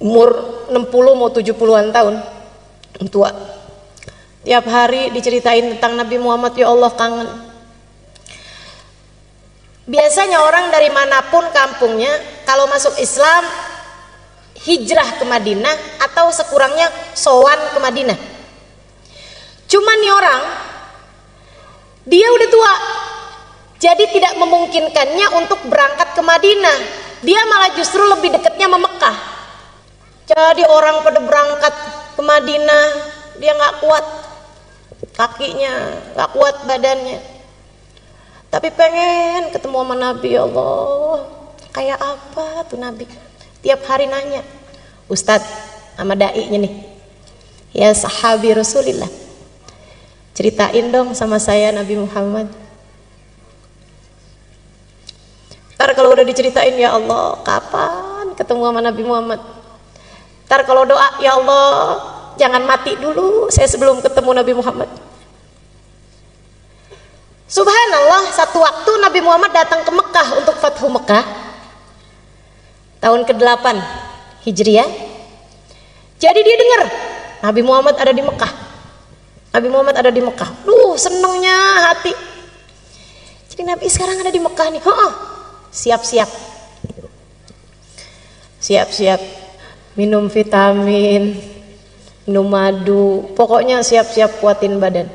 S1: umur 60 mau 70-an tahun, tua. Tiap hari diceritain tentang Nabi Muhammad, ya Allah kangen. Biasanya orang dari manapun kampungnya, kalau masuk Islam hijrah ke Madinah atau sekurangnya sowan ke Madinah. Cuman nih orang, dia udah tua, jadi tidak memungkinkannya untuk berangkat ke Madinah. Dia malah justru lebih dekatnya sama Mekah. Jadi orang pada berangkat ke Madinah, dia nggak kuat kakinya, nggak kuat badannya, tapi pengen ketemu sama Nabi. Ya Allah, kayak apa tuh Nabi? Tiap hari nanya, Ustadz sama dai-nya nih, ya sahabi Rasulillah, ceritain dong sama saya Nabi Muhammad. Ntar kalau udah diceritain, ya Allah kapan ketemu sama Nabi Muhammad? Ntar kalau doa, ya Allah jangan mati dulu saya sebelum ketemu Nabi Muhammad. Subhanallah, satu waktu Nabi Muhammad datang ke Mekah untuk Fathu Mekah tahun ke-8 Hijriah. Jadi dia dengar Nabi Muhammad ada di Mekah. Nabi Muhammad ada di Mekah. Senengnya hati. Jadi Nabi sekarang ada di Mekah nih. Siap-siap. Siap-siap. Minum vitamin, minum madu. Pokoknya siap-siap kuatin badan.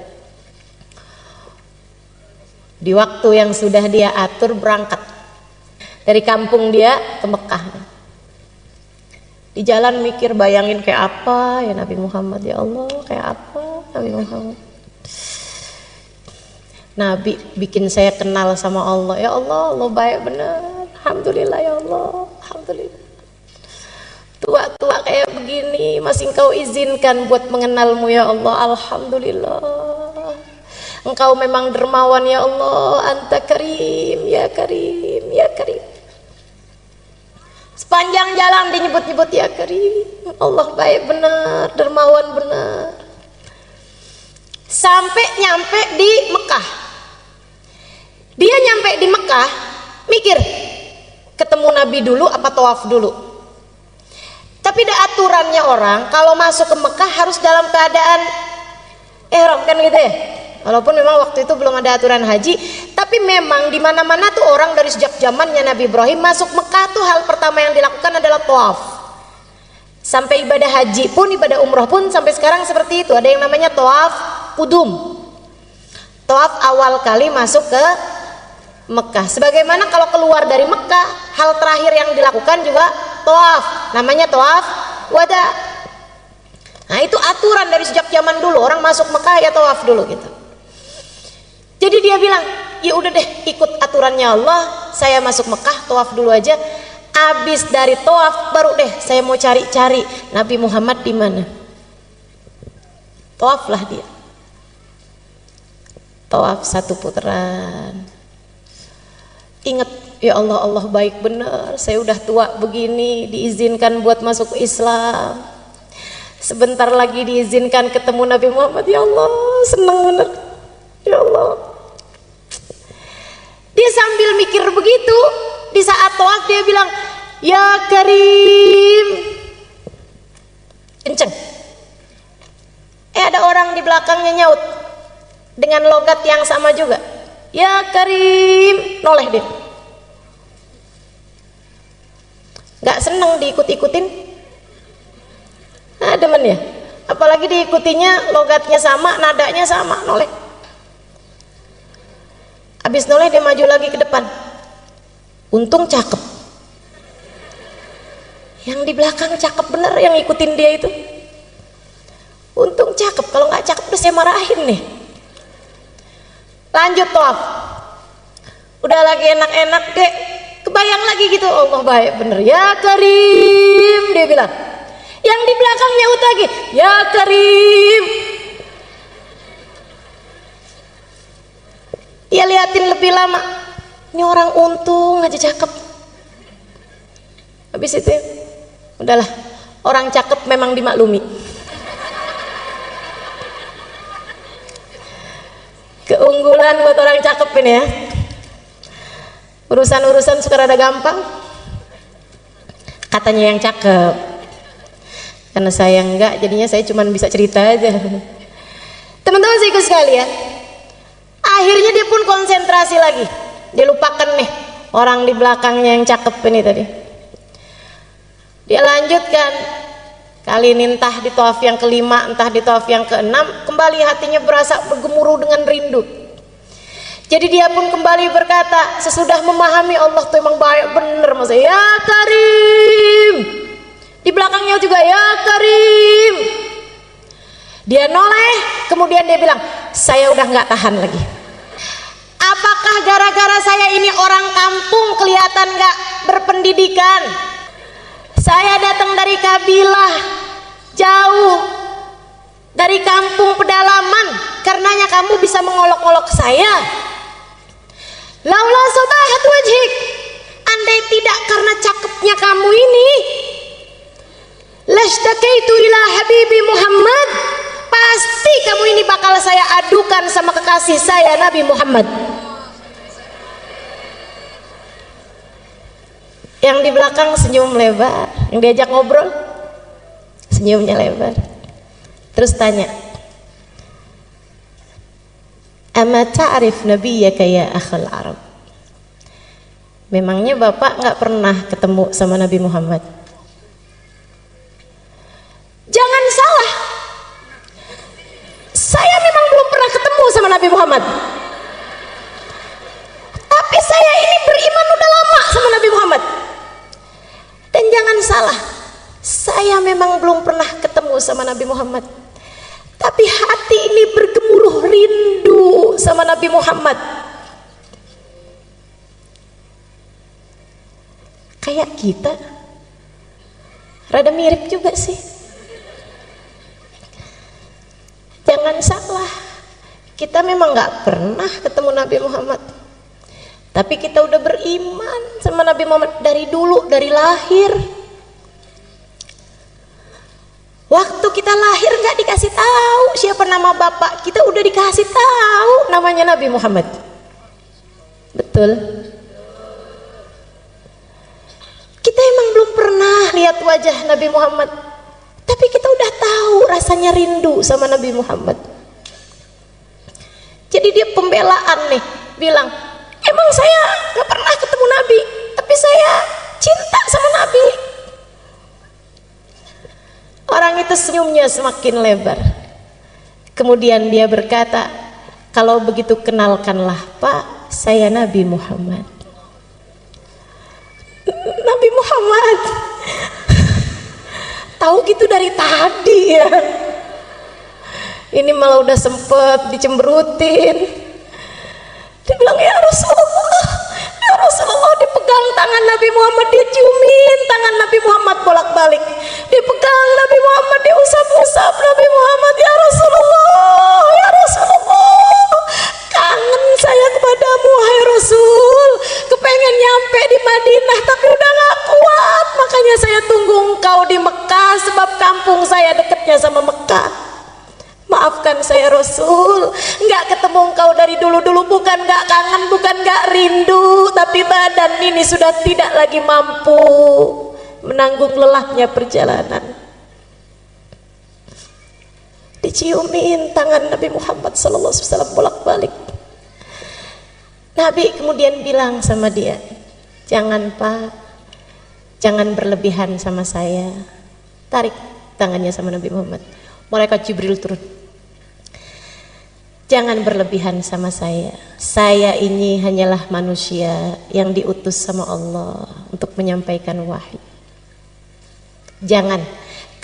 S1: Di waktu yang sudah dia atur berangkat. Dari kampung dia ke Mekah. Di jalan mikir, bayangin kayak apa ya Nabi Muhammad, ya Allah, kayak apa Nabi Muhammad. Nabi bikin saya kenal sama Allah. Ya Allah, Allah baik benar. Alhamdulillah ya Allah, alhamdulillah. Tua-tua kayak begini masih Engkau izinkan buat mengenalmu ya Allah, alhamdulillah. Engkau memang dermawan ya Allah, Anta Karim, ya Karim, ya Karim. Sepanjang jalan dinyebut-nyebut ya Karim. Allah baik benar, dermawan benar. Sampai nyampe di Mekah. Dia nyampe di Mekah, mikir, ketemu Nabi dulu apa tawaf dulu. Tapi ada aturannya orang, kalau masuk ke Mekah harus dalam keadaan ihram kan gitu ya. Walaupun memang waktu itu belum ada aturan haji, tapi memang di mana-mana tuh orang dari sejak zamannya Nabi Ibrahim masuk Mekah tuh hal pertama yang dilakukan adalah tawaf. Sampai ibadah haji pun, ibadah umroh pun sampai sekarang seperti itu. Ada yang namanya tawaf kudum. Tawaf awal kali masuk ke Mekah. Sebagaimana kalau keluar dari Mekah, hal terakhir yang dilakukan juga tawaf. Namanya tawaf wada. Nah, itu aturan dari sejak zaman dulu. Orang masuk Mekah ya tawaf dulu gitu. Jadi dia bilang, ya udah deh ikut aturannya Allah, saya masuk Mekah tawaf dulu aja. Abis dari tawaf baru deh saya mau cari-cari Nabi Muhammad di mana. Tawaflah dia. Tawaf satu putaran. Ingat, ya Allah, Allah baik benar. Saya udah tua begini, diizinkan buat masuk Islam. Sebentar lagi diizinkan ketemu Nabi Muhammad. Ya Allah, senang benar. Ya Allah. Dia sambil mikir begitu, di saat tawaf dia bilang, ya Karim. Kenceng. Ada orang di belakangnya nyaut dengan logat yang sama juga. Ya Karim. Noleh dia. Gak seneng diikut-ikutin. Nah, demen ya. Apalagi diikutinya logatnya sama, nadanya sama, noleh. Habis noleh dia maju lagi ke depan. Untung cakep. Yang di belakang cakep bener yang ngikutin dia itu. Untung cakep, kalau nggak cakep udah saya marahin nih. Lanjut tawaf. Udah lagi enak-enak deh. Kebayang lagi gitu, Allah baik bener. Ya Karim, dia bilang. Yang di belakang nyaut lagi, ya Karim. Dia liatin lebih lama. Ini orang untung aja cakep. Habis itu, udahlah. Orang cakep memang dimaklumi. Keunggulan buat orang cakep ini ya. Urusan-urusan suka rada gampang. Katanya yang cakep. Karena saya enggak, jadinya saya cuma bisa cerita aja. Teman-teman saya ikut sekalian. Akhirnya dia pun konsentrasi lagi. Dia lupakan nih orang di belakangnya yang cakep ini tadi. Dia lanjutkan. Kali ini entah di tawaf yang kelima, entah di tawaf yang keenam, kembali hatinya berasa bergemuruh dengan rindu. Jadi dia pun kembali berkata, sesudah memahami Allah tuh emang baik bener, Mas. Ya Karim. Di belakangnya juga ya Karim. Dia noleh, kemudian dia bilang, saya udah nggak tahan lagi. Apakah gara-gara saya ini orang kampung kelihatan nggak berpendidikan? Saya datang dari kabilah jauh, dari kampung pedalaman, karenanya kamu bisa mengolok-olok saya. Laula sobahat wajhik, andai tidak karena cakepnya kamu ini, lastakaitu ila habibi Muhammad, pasti kamu ini bakal saya adukan sama kekasih saya Nabi Muhammad. Yang di belakang senyum lebar, yang diajak ngobrol senyumnya lebar. Terus tanya, Ama ta'rif nabiyyaka ya akhal Arab. Memangnya Bapak nggak pernah ketemu sama Nabi Muhammad? Jangan salah, saya memang belum pernah ketemu sama Nabi Muhammad, tapi saya ini beriman udah lama sama Nabi Muhammad. Dan jangan salah, saya memang belum pernah ketemu sama Nabi Muhammad, tapi hati ini bergemuruh rindu sama Nabi Muhammad. Kayak kita, rada mirip juga sih. Jangan salah, kita memang gak pernah ketemu Nabi Muhammad, tapi kita udah beriman sama Nabi Muhammad dari dulu, dari lahir. Waktu kita lahir gak dikasih tahu siapa nama bapak kita, udah dikasih tahu namanya Nabi Muhammad. Betul? Kita emang belum pernah lihat wajah Nabi Muhammad, tapi kita udah tahu rasanya rindu sama Nabi Muhammad. Jadi dia pembelaan nih, bilang, emang saya gak pernah ketemu Nabi, tapi saya cinta sama Nabi. Orang itu senyumnya semakin lebar. Kemudian dia berkata, kalau begitu kenalkanlah Pak, saya Nabi Muhammad. Nabi Muhammad tahu gitu dari tadi ya. Ini malah udah sempet dicemberutin. Dia bilang, ya Rasulullah, dipegang tangan Nabi Muhammad, dia ciumin tangan Nabi Muhammad bolak-balik, dipegang Nabi Muhammad, dia usap-usap Nabi Muhammad. Ya Rasulullah, kangen saya kepadamu hai Rasul, kepengen nyampe di Madinah tapi udah gak kuat, makanya saya tunggu engkau di Mekah, sebab kampung saya dekatnya sama Mekah. Maafkan saya Rasul, nggak ketemu engkau dari dulu-dulu, bukan nggak kangen, bukan nggak rindu, tapi badan ini sudah tidak lagi mampu menanggung lelahnya perjalanan. Diciumin tangan Nabi Muhammad SAW bolak-balik. Nabi kemudian bilang sama dia, jangan Pak, jangan berlebihan sama saya. Tarik tangannya sama Nabi Muhammad. Malaikat Jibril turun. Jangan berlebihan sama saya. Saya ini hanyalah manusia yang diutus sama Allah untuk menyampaikan wahyu. Jangan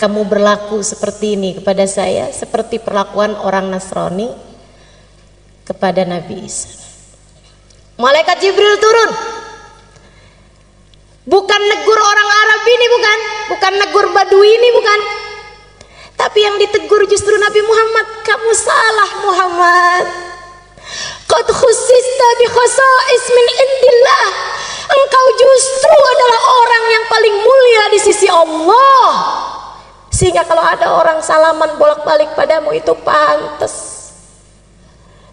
S1: kamu berlaku seperti ini kepada saya, seperti perlakuan orang Nasrani kepada Nabi Isa. Malaikat Jibril turun. Bukan negur orang Arab ini, bukan negur Badui ini, bukan. Tapi yang ditegur justru Nabi Muhammad. Kamu salah Muhammad. Qad khussista bi khasa'is min indillah. Engkau justru adalah orang yang paling mulia di sisi Allah. Sehingga kalau ada orang salaman bolak-balik padamu itu pantas.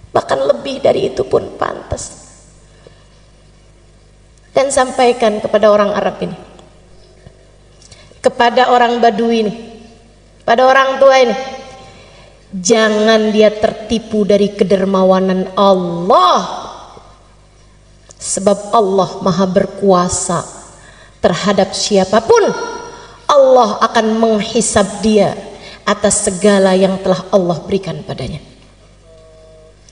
S1: Bahkan lebih dari itu pun pantas. Dan sampaikan kepada orang Arab ini, kepada orang Badui ini, pada orang tua ini, jangan dia tertipu dari kedermawanan Allah, sebab Allah maha berkuasa terhadap siapapun. Allah akan menghisab dia atas segala yang telah Allah berikan padanya.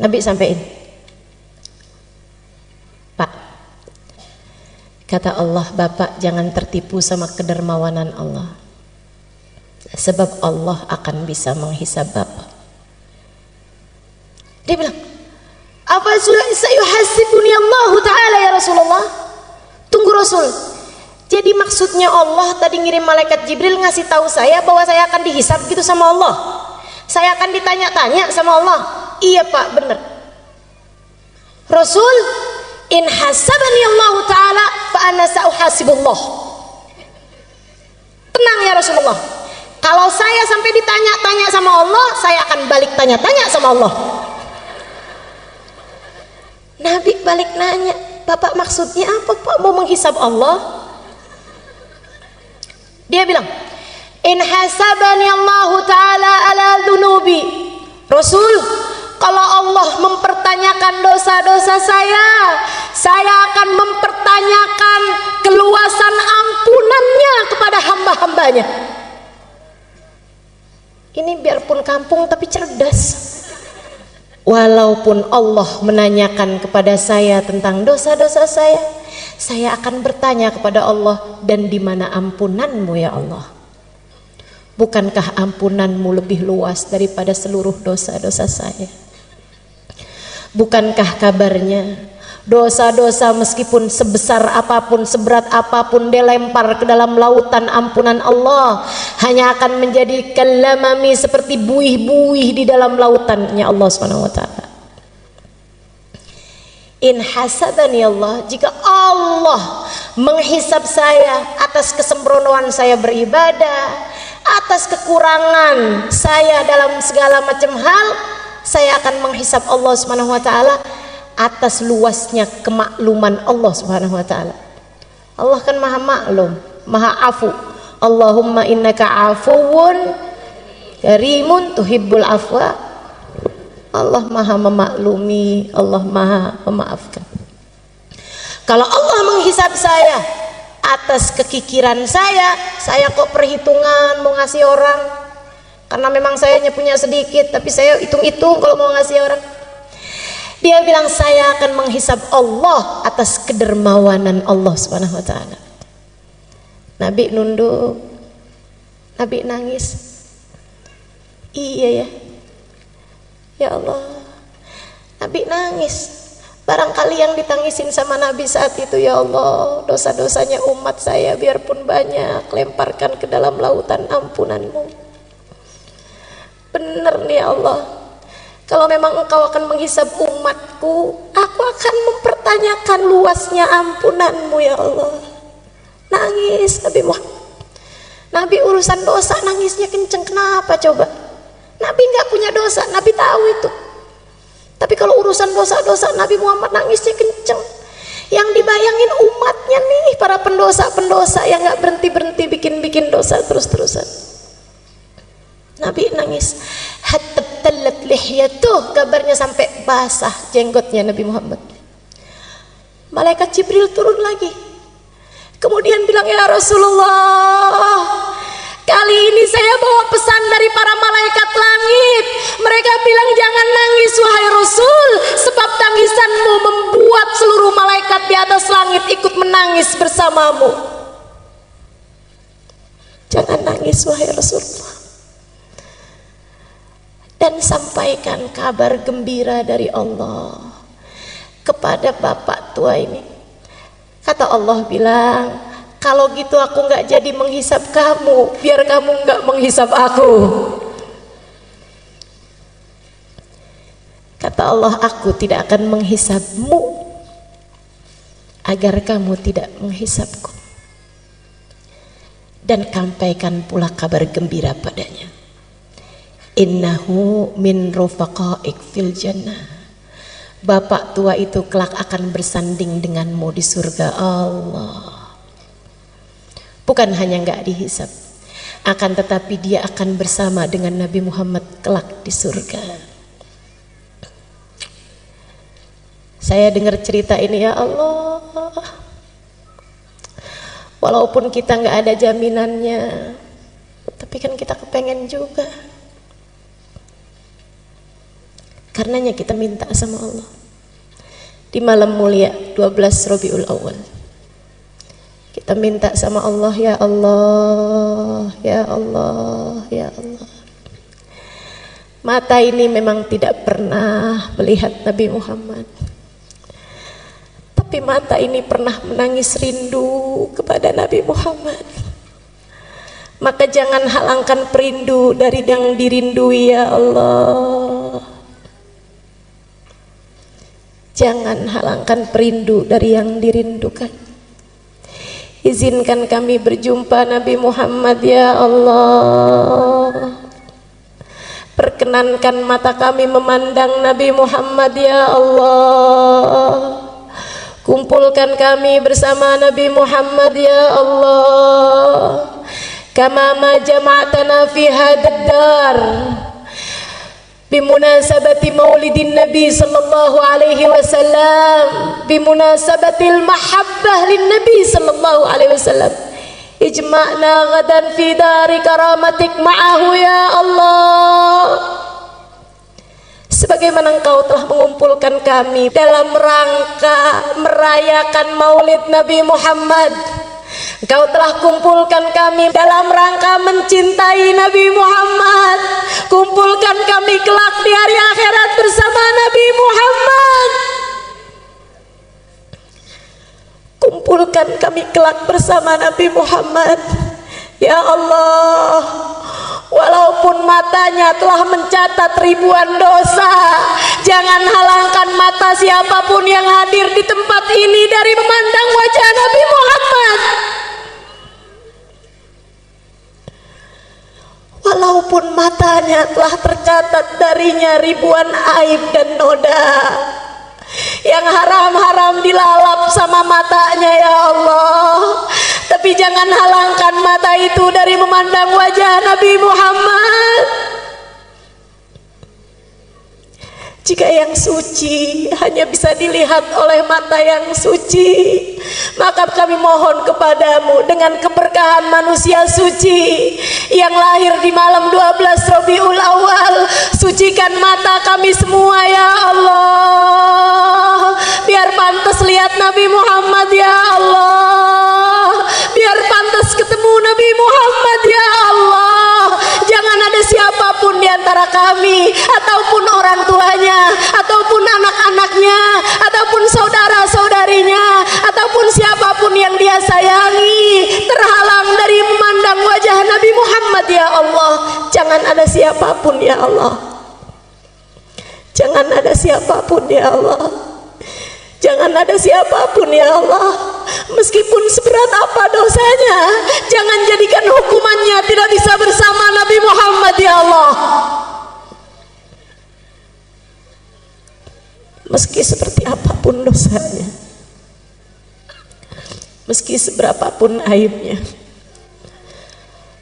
S1: Nabi sampaikan, Pak, kata Allah, Bapak jangan tertipu sama kedermawanan Allah, sebab Allah akan bisa menghisab Bapak. Dia bilang, apa sayuhasibuni Allah Ta'ala ya Rasulullah? Tunggu Rasul, jadi maksudnya Allah tadi ngirim malaikat Jibril ngasih tahu saya bahwa saya akan dihisab gitu sama Allah, saya akan ditanya-tanya sama Allah? Iya Pak, benar Rasul. In hasabani Allah Ta'ala fa ana sa'uhasibullah. Tenang ya Rasulullah, kalau saya sampai ditanya-tanya sama Allah, saya akan balik tanya-tanya sama Allah. Nabi balik nanya, Bapak maksudnya apa Pak, mau menghisab Allah? Dia bilang, in hasabani Allah Ta'ala ala dhunubi. Rasul, Kalau Allah mempertanyakan dosa-dosa saya akan mempertanyakan keluasan ampunannya kepada hamba-hambanya. Ini biarpun kampung tapi cerdas. Walaupun Allah menanyakan kepada saya tentang dosa-dosa saya akan bertanya kepada Allah, dan di mana ampunanmu ya Allah? Bukankah ampunanmu lebih luas daripada seluruh dosa-dosa saya? Bukankah kabarnya dosa-dosa meskipun sebesar apapun, seberat apapun dilempar ke dalam lautan ampunan Allah, hanya akan menjadi kalamami, seperti buih-buih di dalam lautannya Allah Subhanahu wa taala. In hasabani Allah, jika Allah menghisab saya atas kesembronoan saya beribadah, atas kekurangan saya dalam segala macam hal, saya akan menghisab Allah Subhanahu wa taala atas luasnya kemakluman Allah Subhanahu wa taala. Allah kan maha maklum, maha afu. Allahumma innaka afuwun karimun tuhibbul afwa. Allah maha memaklumi, Allah maha memaafkan. Kalau Allah menghisab saya atas kekikiran saya kok perhitungan mau ngasih orang, karena memang saya punya sedikit, tapi saya hitung-hitung kalau mau ngasih orang. Dia bilang saya akan menghisab Allah atas kedermawanan Allah Subhanahu wa taala. Nabi nunduk, Nabi nangis. Iya ya, ya Allah, Nabi nangis. Barangkali yang ditangisin sama Nabi saat itu, ya Allah, dosa-dosanya umat saya biarpun banyak, lemparkan ke dalam lautan ampunanmu. Bener nih ya Allah, kalau memang engkau akan menghisab umatku, aku akan mempertanyakan luasnya ampunanmu ya Allah. Nangis Nabi Muhammad. Nabi urusan dosa nangisnya kenceng, kenapa coba? Nabi nggak punya dosa, Nabi tahu itu. Tapi kalau urusan dosa-dosa Nabi Muhammad nangisnya kenceng. Yang dibayangin umatnya nih, para pendosa-pendosa yang nggak berhenti-berhenti bikin dosa terus-terusan. Nabi nangis. Hatta talat lihyatuh, kabarnya sampai basah jenggotnya Nabi Muhammad. Malaikat Jibril turun lagi, kemudian bilang, ya Rasulullah, kali ini saya bawa pesan dari para malaikat langit. Mereka bilang jangan nangis wahai Rasul, sebab tangisanmu membuat seluruh malaikat di atas langit ikut menangis bersamamu. Jangan nangis wahai Rasulullah, dan sampaikan kabar gembira dari Allah kepada bapak tua ini. Kata Allah bilang, kalau gitu aku nggak jadi menghisab kamu, biar kamu nggak menghisab aku. Kata Allah, aku tidak akan menghisabmu agar kamu tidak menghisabku. Dan sampaikan pula kabar gembira padanya, innahu min rufaqaik fil jannah. Bapak tua itu kelak akan bersanding denganmu di surga Allah. Bukan hanya nggak dihisab, akan tetapi dia akan bersama dengan Nabi Muhammad kelak di surga. Saya dengar cerita ini, ya Allah, walaupun kita nggak ada jaminannya, tapi kan kita kepengen juga. Karenanya kita minta sama Allah di malam mulia 12 Rabiul Awal. Kita minta sama Allah, ya Allah, ya Allah, ya Allah. Mata ini memang tidak pernah melihat Nabi Muhammad, tapi mata ini pernah menangis rindu kepada Nabi Muhammad. Maka jangan halangkan perindu dari yang dirindui, ya Allah. Jangan halangkan perindu dari yang dirindukan. Izinkan kami berjumpa Nabi Muhammad, ya Allah. Perkenankan mata kami memandang Nabi Muhammad, ya Allah. Kumpulkan kami bersama Nabi Muhammad, ya Allah. Kama ma jama'tana fi hadad dar, bimunasabati maulidin Nabi sallallahu alaihi wasallam, bimunasabatil mahabbah lin Nabi sallallahu alaihi wasallam. Ijma'na ghadan fi dari karamatik ma'ahu ya Allah. Sebagaimana Engkau telah mengumpulkan kami dalam rangka merayakan maulid Nabi Muhammad, Engkau telah kumpulkan kami dalam rangka mencintai Nabi Muhammad. Kumpulkan kami kelak di hari akhirat bersama Nabi Muhammad. Kumpulkan kami kelak bersama Nabi Muhammad. Ya Allah, walaupun matanya telah mencatat ribuan dosa, jangan halangkan mata siapapun yang hadir di tempat ini dari memandang wajah Nabi Muhammad. Walaupun matanya telah tercatat darinya ribuan aib dan noda yang haram-haram dilalap sama matanya ya Allah, tapi jangan halangkan mata itu dari memandang wajah Nabi Muhammad. Jika yang suci hanya bisa dilihat oleh mata yang suci, maka kami mohon kepadamu dengan keberkahan manusia suci yang lahir di malam 12 Rabiul Awal, sucikan mata kami semua ya Allah, biar pantas lihat Nabi Muhammad ya Allah, biar pantas ketemu Nabi Muhammad ya Allah. Jangan ada siapapun di antara kami ataupun orang tuanya ataupun anak-anaknya ataupun saudara-saudarinya ataupun siapapun yang dia sayangi terhalang dari memandang wajah Nabi Muhammad ya Allah. Jangan ada siapapun ya Allah, jangan ada siapapun ya Allah, jangan ada siapapun ya Allah. Meskipun seberat apa dosanya, jangan jadikan hukumannya tidak bisa bersama Nabi Muhammad ya Allah. Meski seperti apapun dosanya, meski seberapapun aibnya,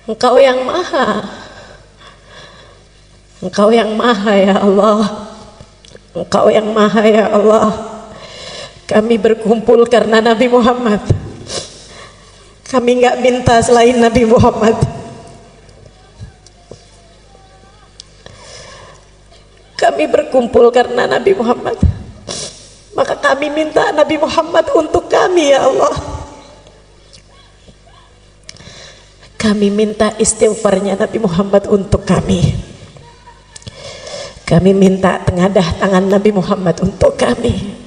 S1: Engkau yang maha, Engkau yang maha ya Allah, Engkau yang maha ya Allah. Kami berkumpul karena Nabi Muhammad. Kami nggak minta selain Nabi Muhammad. Kami berkumpul karena Nabi Muhammad. Maka kami minta Nabi Muhammad untuk kami ya Allah. Kami minta istighfarnya Nabi Muhammad untuk kami. Kami minta tengadah tangan Nabi Muhammad untuk kami.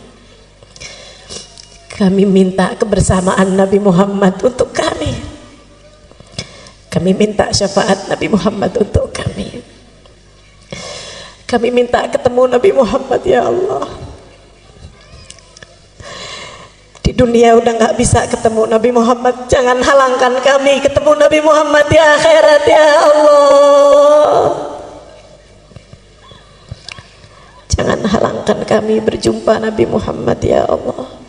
S1: Kami minta kebersamaan Nabi Muhammad untuk kami. Kami minta syafaat Nabi Muhammad untuk kami. Kami minta ketemu Nabi Muhammad ya Allah. Di dunia udah gak bisa ketemu Nabi Muhammad, jangan halangkan kami ketemu Nabi Muhammad di akhirat ya Allah. Jangan halangkan kami berjumpa Nabi Muhammad ya Allah.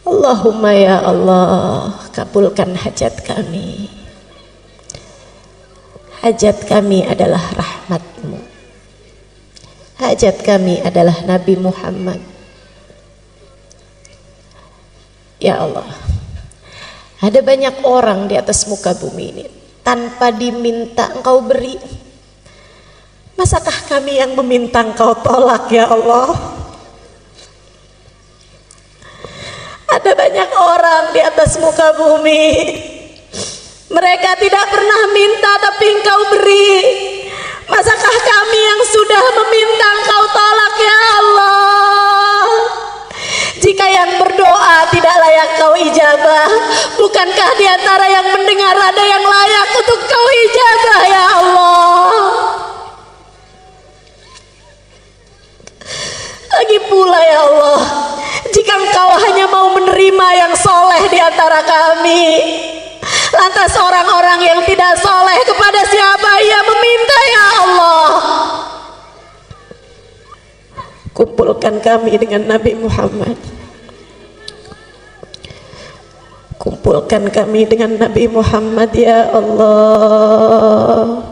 S1: Allahumma ya Allah, kabulkan hajat kami. Hajat kami adalah rahmat-Mu. Hajat kami adalah Nabi Muhammad. Ya Allah, ada banyak orang di atas muka bumi ini tanpa diminta Engkau beri. Masakah kami yang meminta Engkau tolak ya Allah? Ada banyak orang di atas muka bumi, mereka tidak pernah minta tapi Engkau beri. Masakah kami yang sudah meminta Engkau tolak ya Allah? Jika yang berdoa tidak layak Kau ijabah, bukankah di antara yang mendengar ada yang layak untuk Kau ijabah ya Allah? Lagi pula ya Allah, jika Engkau hanya mau menerima yang soleh di antara kami, lantas orang-orang yang tidak soleh kepada siapa ia meminta ya Allah? Kumpulkan kami dengan Nabi Muhammad. Kumpulkan kami dengan Nabi Muhammad ya Allah.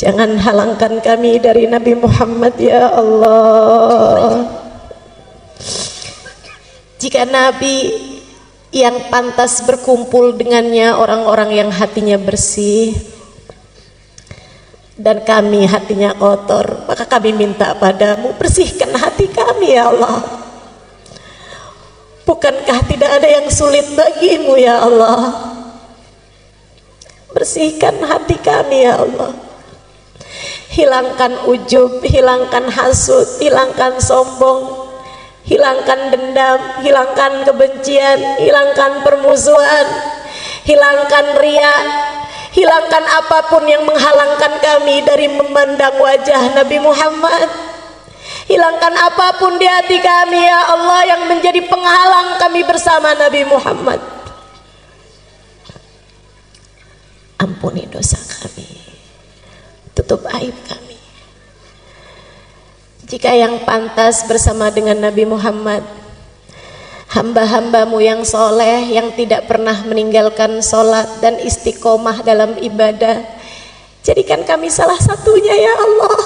S1: Jangan halangkan kami dari Nabi Muhammad ya Allah. Jika Nabi yang pantas berkumpul dengannya orang-orang yang hatinya bersih, dan kami hatinya kotor, maka kami minta padamu, bersihkan hati kami ya Allah. Bukankah tidak ada yang sulit bagimu ya Allah? Bersihkan hati kami ya Allah. Hilangkan ujub, hilangkan hasud, hilangkan sombong, hilangkan dendam, hilangkan kebencian, hilangkan permusuhan, hilangkan ria, hilangkan apapun yang menghalangkan kami dari memandang wajah Nabi Muhammad. Hilangkan apapun di hati kami ya Allah yang menjadi penghalang kami bersama Nabi Muhammad. Ampuni dosa kami, tutup aib kami. Jika yang pantas bersama dengan Nabi Muhammad, hamba-hambamu yang soleh, yang tidak pernah meninggalkan sholat dan istiqomah dalam ibadah, jadikan kami salah satunya ya Allah.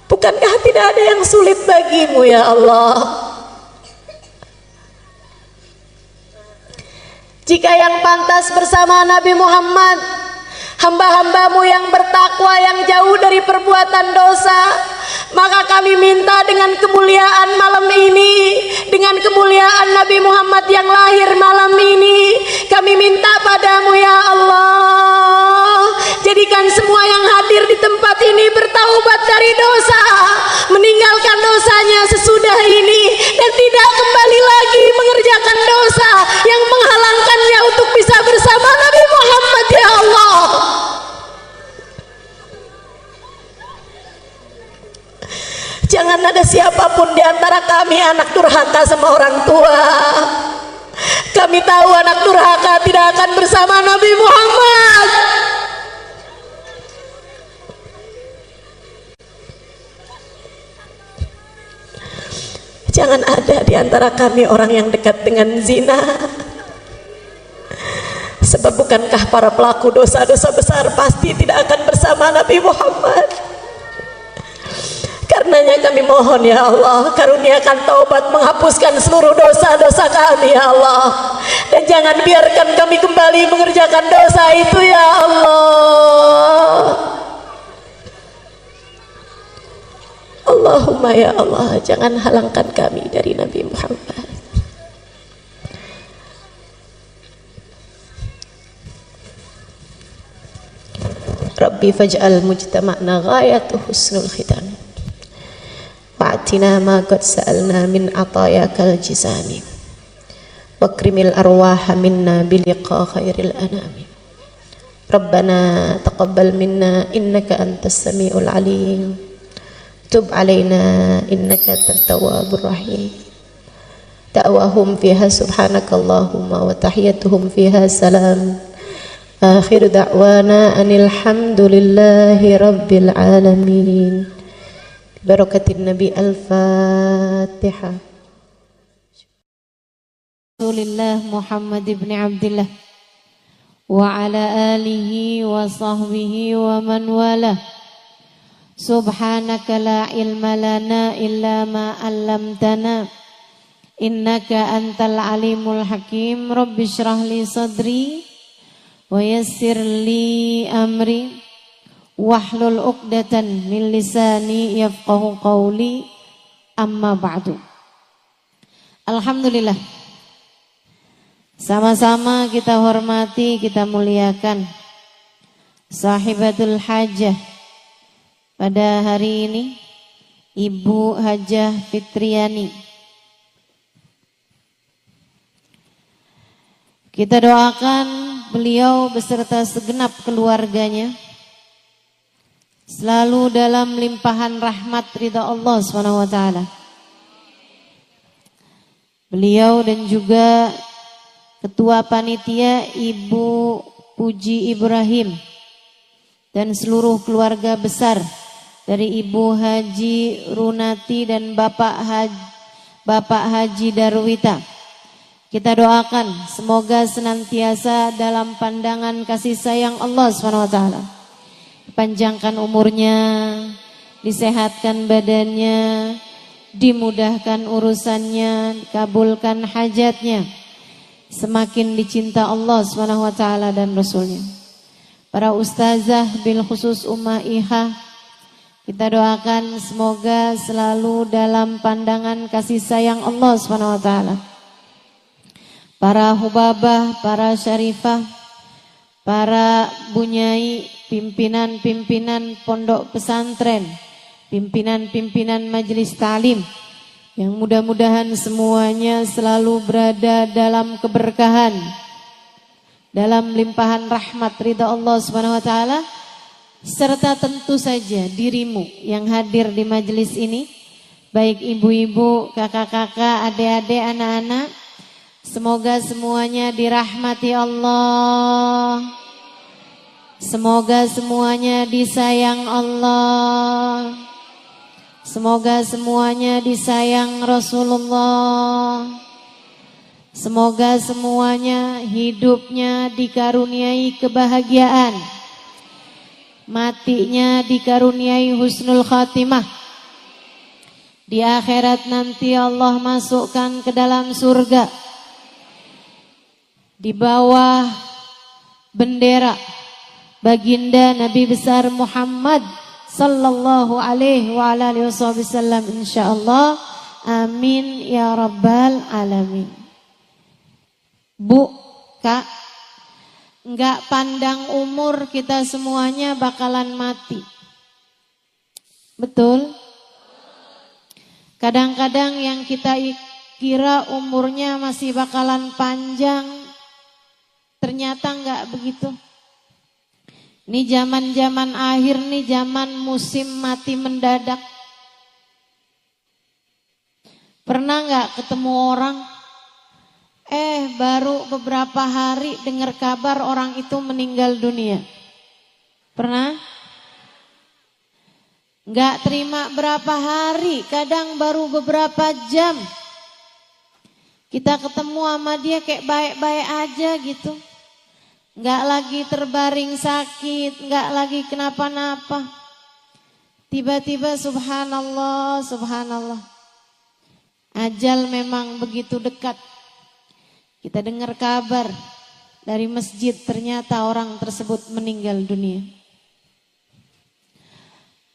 S1: Bukankah tidak ada yang sulit bagimu ya Allah? Jika yang pantas bersama Nabi Muhammad, hamba-hambamu yang bertakwa, yang jauh dari perbuatan dosa, maka kami minta dengan kemuliaan malam ini, dengan kemuliaan Nabi Muhammad yang lahir malam ini, kami minta padamu ya Allah, jadikan semua yang hadir di tempat ini bertaubat dari dosa, meninggalkan dosanya sesudah ini, dan tidak kembali lagi mengerjakan dosa yang menghalangkannya untuk bisa bersama Nabi Muhammad ya Allah. Jangan ada siapapun di antara kami anak durhaka sama orang tua. Kami tahu anak durhaka tidak akan bersama Nabi Muhammad. Jangan ada di antara kami orang yang dekat dengan zina. Sebab bukankah para pelaku dosa-dosa besar pasti tidak akan bersama Nabi Muhammad? Karenanya kami mohon ya Allah, karuniakan taubat menghapuskan seluruh dosa-dosa kami ya Allah, dan jangan biarkan kami kembali mengerjakan dosa itu ya Allah. Allahumma ya Allah, jangan halangkan kami dari Nabi Muhammad. Rabbi faj'al mujtama'na ghayatu husnul khitam wa'atina ma qad sa'alna min atayakal jizani wakrimil arwaha minna biliqa khairil anami. Rabbana taqabbal minna innaka antas sami'ul alim, tub alaina innaka antat tawwabur rahim. Da'wahum fiha subhanakallahumma wa tahiyyatuhum fiha salam. Akhir da'wana anil hamdulillahi rabbil alamin. Barakatin Nabi. Al-Fatihah.
S2: Rasulillah Muhammad ibn Abdillah wa ala alihi wa sahbihi wa man wala. Subhanaka la ilma lana illa ma 'allamtana innaka antal alimul hakim. Rabbi shrah li sadri wa yassir li amri wahlul 'uqdatan min lisani yafqahu qawli. Amma ba'du. Alhamdulillah, sama-sama kita hormati, kita muliakan sahibatul hajah pada hari ini, Ibu Hajah Fitriani. Kita doakan beliau beserta segenap keluarganya selalu dalam limpahan rahmat ridha Allah SWT. Beliau dan juga Ketua Panitia Ibu Puji Ibrahim dan seluruh keluarga besar dari Ibu Haji Runati dan Bapak Haji Darwita. Kita doakan semoga senantiasa dalam pandangan kasih sayang Allah SWT. panjangkan umurnya, disehatkan badannya, dimudahkan urusannya, kabulkan hajatnya, semakin dicinta Allah SWT dan Rasulnya. Para ustazah bil khusus Ummah Iha, kita doakan semoga selalu dalam pandangan kasih sayang Allah SWT. Para hubabah, para syarifah, para bunyai, pimpinan-pimpinan pondok pesantren, pimpinan-pimpinan majelis ta'lim, yang mudah-mudahan semuanya selalu berada dalam keberkahan, dalam limpahan rahmat ridha Allah Subhanahu wa taala, serta tentu saja dirimu yang hadir di majelis ini, baik ibu-ibu, kakak-kakak, adik-adik, anak-anak, semoga semuanya dirahmati Allah. Semoga semuanya disayang Allah. Semoga semuanya disayang Rasulullah. Semoga semuanya hidupnya dikaruniai kebahagiaan, matinya dikaruniai husnul khatimah. Di akhirat nanti Allah masukkan ke dalam surga di bawah bendera baginda Nabi besar Muhammad sallallahu alaihi wa alihi wasallam, insyaallah. Amin ya rabbal alamin. Bu, Kak, enggak pandang umur, kita semuanya bakalan mati. Betul? Kadang-kadang yang kita kira umurnya masih bakalan panjang, ternyata enggak begitu. Ini zaman-zaman akhir nih, zaman musim mati mendadak. Pernah enggak ketemu orang, baru beberapa hari dengar kabar orang itu meninggal dunia? Pernah? Enggak terima berapa hari, kadang baru beberapa jam. Kita ketemu sama dia kayak baik-baik aja gitu. Enggak lagi terbaring sakit, enggak lagi kenapa-napa. Tiba-tiba subhanallah, subhanallah. Ajal memang begitu dekat. Kita dengar kabar dari masjid, ternyata orang tersebut meninggal dunia.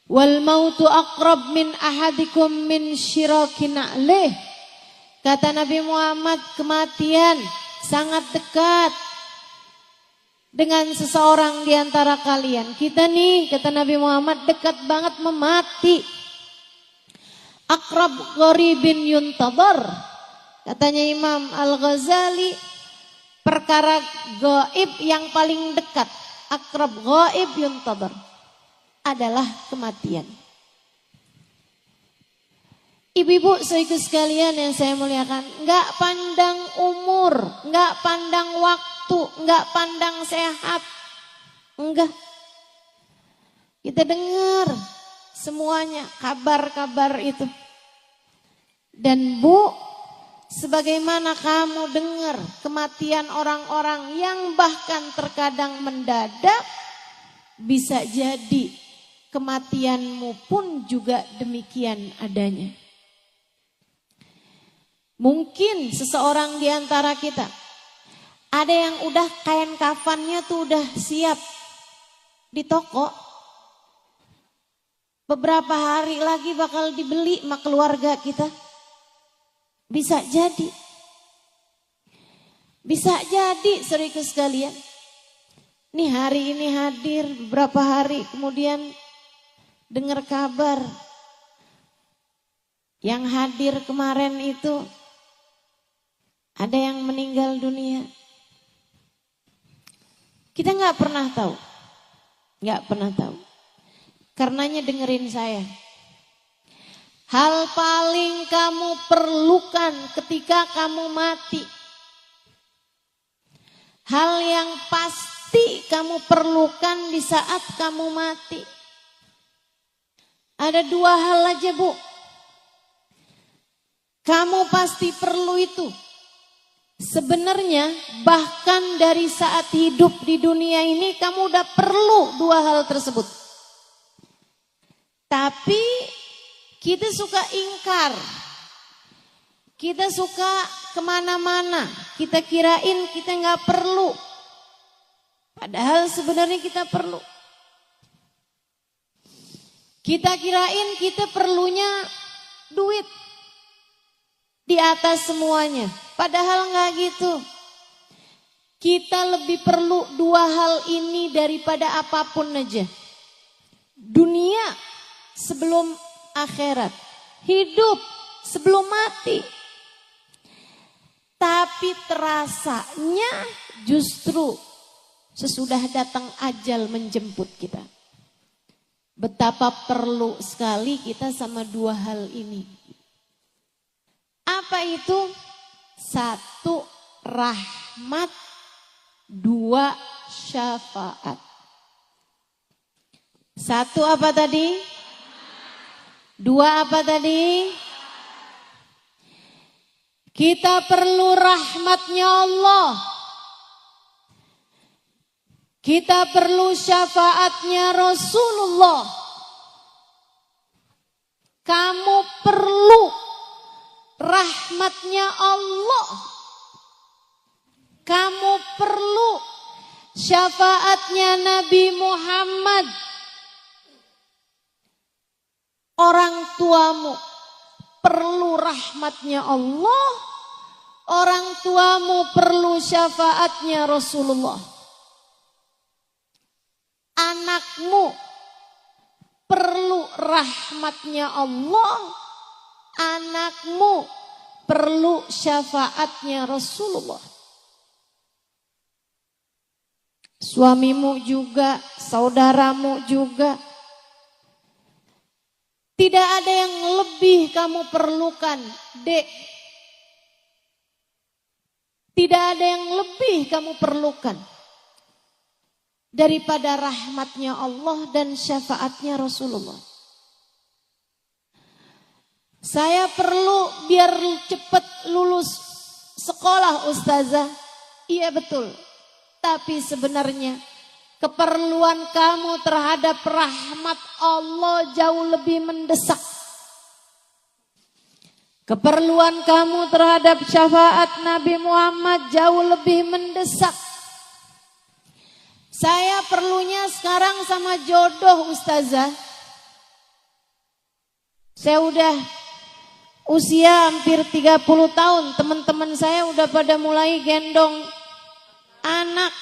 S2: Wal mautu aqrab min ahadikum min syirakin na'lih. Kata Nabi Muhammad, kematian sangat dekat dengan seseorang di antara kalian. Kita nih, kata Nabi Muhammad, dekat banget memati. Aqrab gharibin yuntadhar. Katanya Imam Al-Ghazali, perkara gaib yang paling dekat, aqrab ghaib yuntadhar, adalah kematian. Ibu-ibu saudara sekalian yang saya muliakan, enggak pandang umur, enggak pandang waktu, enggak pandang sehat. Enggak. Kita dengar semuanya kabar-kabar itu. Dan Bu, sebagaimana kamu dengar kematian orang-orang yang bahkan terkadang mendadak, bisa jadi kematianmu pun juga demikian adanya. Mungkin seseorang di antara kita, ada yang udah kain kafannya tuh udah siap di toko. Beberapa hari lagi bakal dibeli sama keluarga kita. Bisa jadi. Bisa jadi saudara sekalian. Nih hari ini hadir, beberapa hari kemudian dengar kabar. Yang hadir kemarin itu ada yang meninggal dunia. Kita nggak pernah tahu. Nggak pernah tahu. Karenanya dengerin saya. Hal paling kamu perlukan ketika kamu mati, hal yang pasti kamu perlukan di saat kamu mati, ada dua hal aja Bu. Kamu pasti perlu itu. Sebenarnya bahkan dari saat hidup di dunia ini kamu udah perlu dua hal tersebut. Tapi kita suka ingkar. Kita suka kemana-mana. Kita kirain kita nggak perlu. Padahal sebenarnya kita perlu. Kita kirain kita perlunya duit di atas semuanya. Padahal nggak gitu. Kita lebih perlu dua hal ini daripada apapun aja. Dunia sebelum akhirat. Hidup sebelum mati. Tapi terasanya justru sesudah datang ajal menjemput kita. Betapa perlu sekali kita sama dua hal ini. Apa itu? Satu, rahmat. Dua, syafaat. Satu apa tadi? Dua apa tadi? Kita perlu rahmatnya Allah. Kita perlu syafaatnya Rasulullah. Kamu perlu rahmatnya Allah. Kamu perlu syafaatnya Nabi Muhammad. Orang tuamu perlu rahmatnya Allah. Orang tuamu perlu syafaatnya Rasulullah. Anakmu perlu rahmatnya Allah. Anakmu perlu syafaatnya Rasulullah. Suamimu juga, saudaramu juga. Tidak ada yang lebih kamu perlukan, Dek. Tidak ada yang lebih kamu perlukan daripada rahmatnya Allah dan syafaatnya Rasulullah. Saya perlu biar cepat lulus sekolah, Ustazah. Iya betul. Tapi sebenarnya keperluan kamu terhadap rahmat Allah jauh lebih mendesak. Keperluan kamu terhadap syafaat Nabi Muhammad jauh lebih mendesak. Saya perlunya sekarang sama jodoh, Ustazah. Saya udah usia hampir 30 tahun. Teman-teman saya udah pada mulai gendong anak.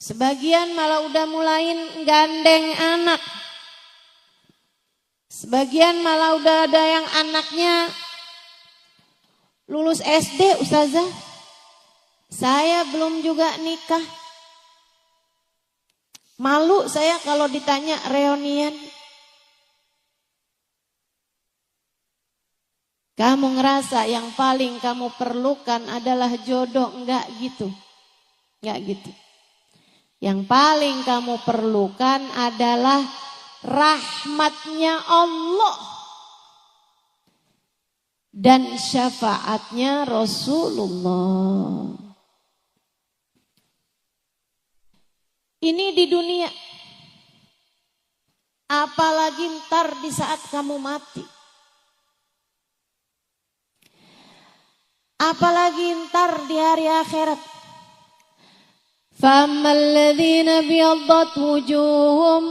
S2: Sebagian malah udah mulain gandeng anak. Sebagian malah udah ada yang anaknya lulus SD, Ustazah. Saya belum juga nikah. Malu saya kalau ditanya reunian. Kamu ngerasa yang paling kamu perlukan adalah jodoh, enggak gitu. Enggak gitu. Yang paling kamu perlukan adalah rahmatnya Allah dan syafaatnya Rasulullah. Ini di dunia. Apalagi ntar di saat kamu mati. Apalagi ntar di hari akhirat. فَأَمَّا الَّذِينَ بِيَضَّتْ وُجُوهُهُمْ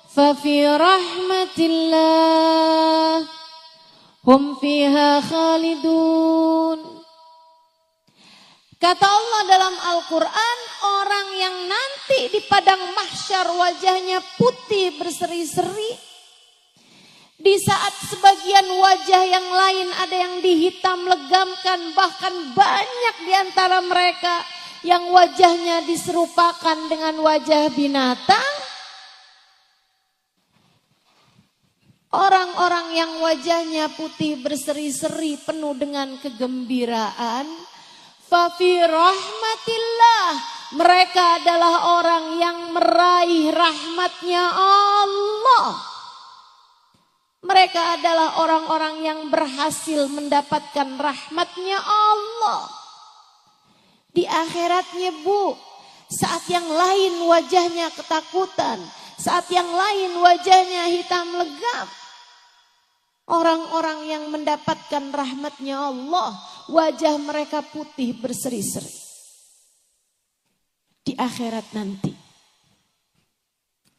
S2: فَفِي رَحْمَةِ اللَّهِ هُمْ فِيهَا خَالِدُونَ. Kata Allah dalam Al-Quran, orang yang nanti di padang mahsyar wajahnya putih berseri-seri. Di saat sebagian wajah yang lain ada yang dihitam legamkan, bahkan banyak di antara mereka yang wajahnya diserupakan dengan wajah binatang. Orang-orang yang wajahnya putih berseri-seri penuh dengan kegembiraan. Fafi rahmatillah. Mereka adalah orang yang meraih rahmatnya Allah. Mereka adalah orang-orang yang berhasil mendapatkan rahmatnya Allah. Di akhiratnya Bu, saat yang lain wajahnya ketakutan, Saat yang lain wajahnya hitam legam. Orang-orang yang mendapatkan rahmatnya Allah, wajah mereka putih berseri-seri. Di akhirat nanti,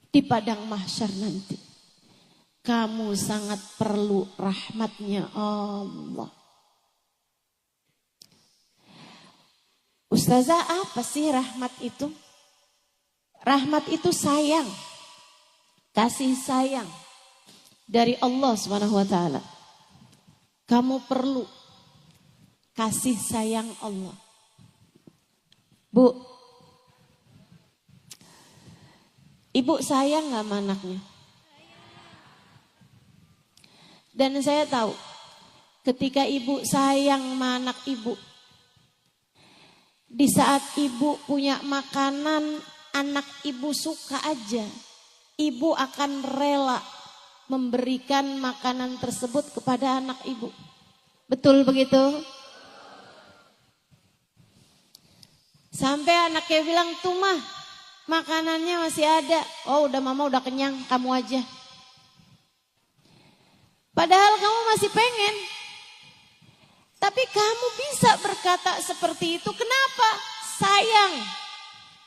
S2: di padang mahsyar nanti, kamu sangat perlu rahmatnya Allah. Ustazah, apa sih rahmat itu? Rahmat itu sayang, kasih sayang dari Allah Subhanahu wa taala. Kamu perlu kasih sayang Allah. Bu, ibu sayang gak sama anaknya? Dan saya tahu ketika ibu sayang sama anak ibu, di saat ibu punya makanan anak ibu suka aja, ibu akan rela memberikan makanan tersebut kepada anak ibu. Betul begitu? Sampai anaknya bilang, tuh mah makanannya masih ada. Oh udah mama udah kenyang, kamu aja. Padahal kamu masih pengen. Tapi kamu bisa berkata seperti itu. Kenapa? Sayang.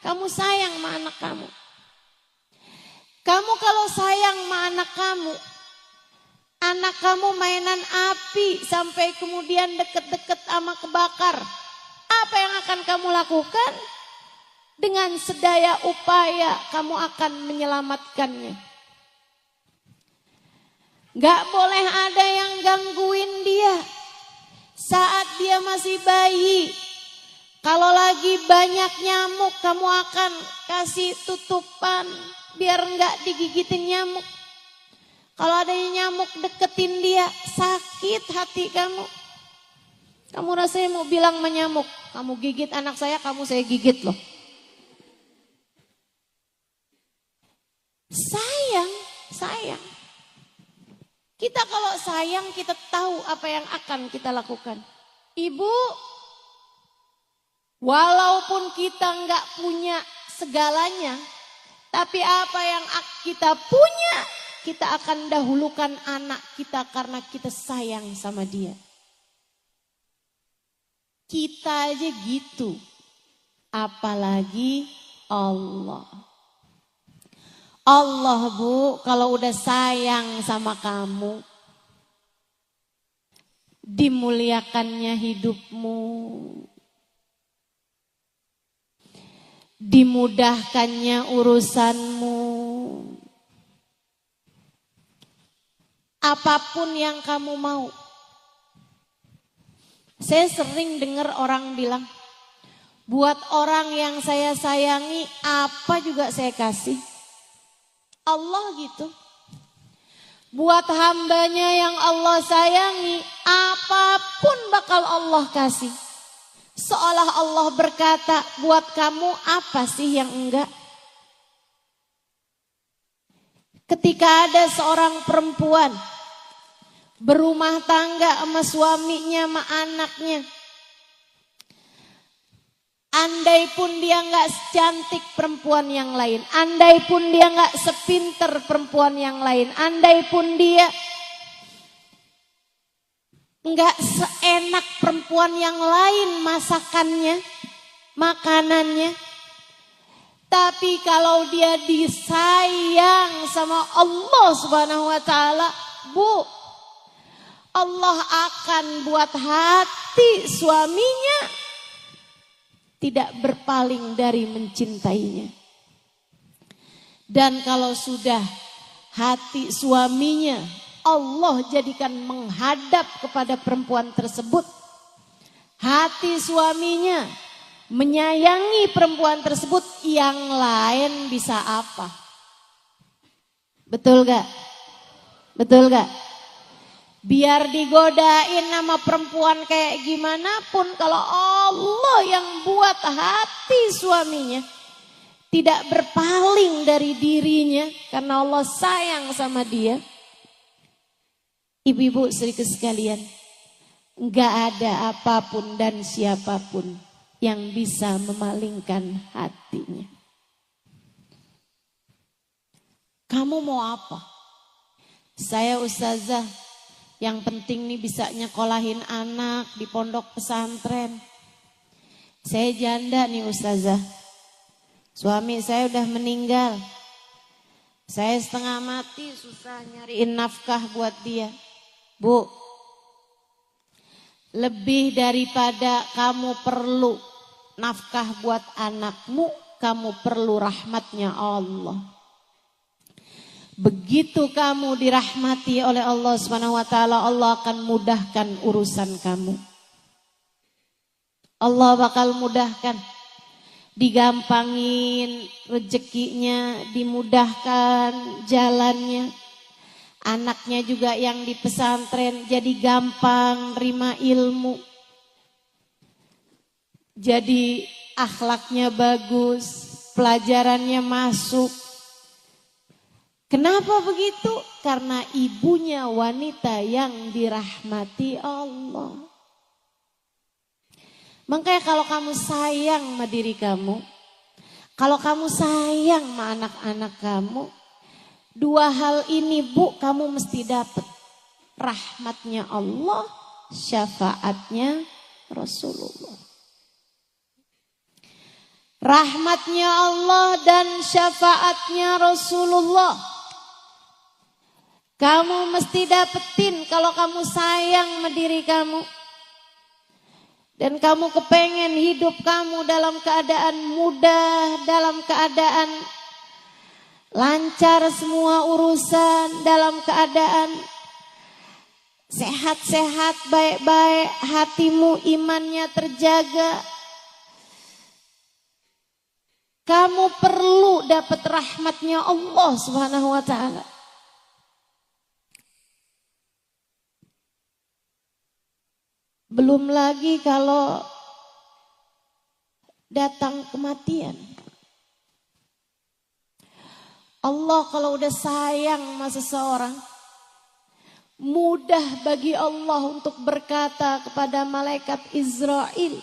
S2: Kamu sayang sama anak kamu. Kamu kalau sayang sama anak kamu mainan api sampai kemudian deket-deket sama kebakar. Apa yang akan kamu lakukan? Dengan sedaya upaya kamu akan menyelamatkannya. Gak boleh ada yang gangguin dia saat dia masih bayi. Kalau lagi banyak nyamuk, kamu akan kasih tutupan biar nggak digigitin nyamuk. Kalau ada nyamuk deketin dia, sakit hati kamu. Kamu rasanya mau bilang sama nyamuk, kamu gigit anak saya, kamu saya gigit loh. Sayang. Kita kalau sayang, kita tahu apa yang akan kita lakukan. Ibu, walaupun kita nggak punya segalanya, tapi apa yang kita punya, kita akan dahulukan anak kita karena kita sayang sama dia. Kita aja gitu, apalagi Allah. Allah Bu, kalau udah sayang sama kamu, dimuliakannya hidupmu, dimudahkannya urusanmu. Apapun yang kamu mau. Saya sering dengar orang bilang, buat orang yang saya sayangi apa juga saya kasih. Allah gitu. Buat hambanya yang Allah sayangi, apapun bakal Allah kasih. Seolah Allah berkata, buat kamu apa sih yang enggak? Ketika ada seorang perempuan berumah tangga sama suaminya, sama anaknya. Andai pun dia gak secantik perempuan yang lain. Andai pun dia gak sepinter perempuan yang lain. Andai pun dia gak seenak perempuan yang lain masakannya, makanannya. Tapi kalau dia disayang sama Allah Subhanahu wa taala, Bu, Allah akan buat hati suaminya tidak berpaling dari mencintainya. Dan kalau sudah hati suaminya Allah jadikan menghadap kepada perempuan tersebut, hati suaminya menyayangi perempuan tersebut, yang lain bisa apa? Betul gak? Betul gak? Biar digodain sama perempuan kayak gimana pun, kalau Allah yang buat hati suaminya tidak berpaling dari dirinya karena Allah sayang sama dia. Ibu-ibu saudara sekalian, enggak ada apapun dan siapapun yang bisa memalingkan hatinya. Kamu mau apa? Saya ustazah, yang penting nih bisa nyekolahin anak di pondok pesantren. Saya janda nih ustazah. Suami saya udah meninggal. Saya setengah mati susah nyariin nafkah buat dia. Bu, lebih daripada kamu perlu nafkah buat anakmu, kamu perlu rahmatnya Allah. Begitu kamu dirahmati oleh Allah SWT, Allah akan mudahkan urusan kamu. Allah bakal mudahkan, digampangin rezekinya, dimudahkan jalannya. Anaknya juga yang di pesantren jadi gampang terima ilmu. Jadi akhlaknya bagus, pelajarannya masuk. Kenapa begitu? Karena ibunya wanita yang dirahmati Allah. Makanya kalau kamu sayang sama diri kamu, kalau kamu sayang sama anak-anak kamu, dua hal ini Bu kamu mesti dapat. Rahmatnya Allah, syafaatnya Rasulullah. Rahmatnya Allah dan syafaatnya Rasulullah. Kamu mesti dapetin kalau kamu sayang sama diri kamu. Dan kamu kepengen hidup kamu dalam keadaan mudah, dalam keadaan lancar semua urusan, dalam keadaan sehat-sehat, baik-baik, hatimu imannya terjaga. Kamu perlu dapat rahmatnya Allah Subhanahu wa taala. Belum lagi kalau datang kematian. Allah kalau udah sayang sama seseorang, mudah bagi Allah untuk berkata kepada malaikat Israel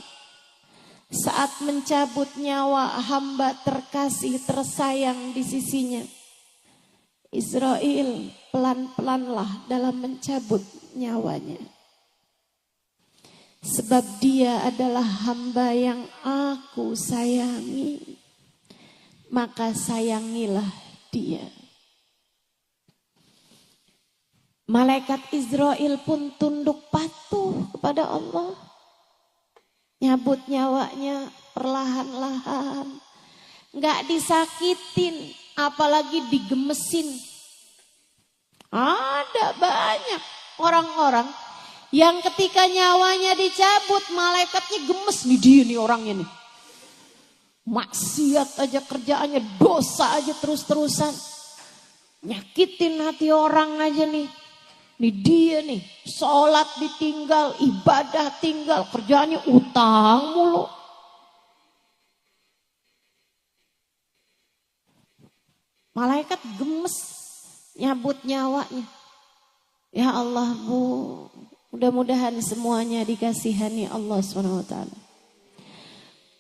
S2: saat mencabut nyawa hamba terkasih tersayang di sisinya. Israel, pelan-pelanlah dalam mencabut nyawanya. Sebab dia adalah hamba yang aku sayangi, maka sayangilah dia. Malaikat Israel pun tunduk patuh kepada Allah. Nyabut nyawanya perlahan-lahan. Gak disakitin, apalagi digemesin. Ada banyak orang-orang yang ketika nyawanya dicabut, malaikatnya gemes. Nih dia nih orangnya nih. Maksiat aja kerjaannya, dosa aja terus-terusan. Nyakitin hati orang aja nih. Nih dia nih, sholat ditinggal, ibadah tinggal, kerjaannya utang mulu. Malaikat gemes nyabut nyawanya. Ya Allah Bu, mudah-mudahan semuanya dikasihani Allah SWT.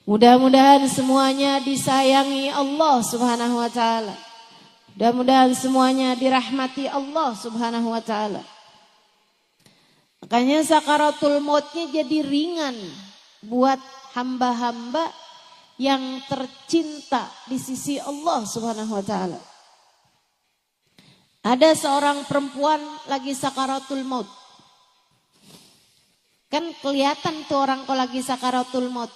S2: Mudah-mudahan semuanya disayangi Allah Subhanahu wa taala. Mudah-mudahan semuanya dirahmati Allah Subhanahu wa taala. Makanya sakaratul mautnya jadi ringan buat hamba-hamba yang tercinta di sisi Allah Subhanahu wa taala. Ada seorang perempuan lagi sakaratul maut. Kan kelihatan tuh orang kalau lagi sakaratul maut.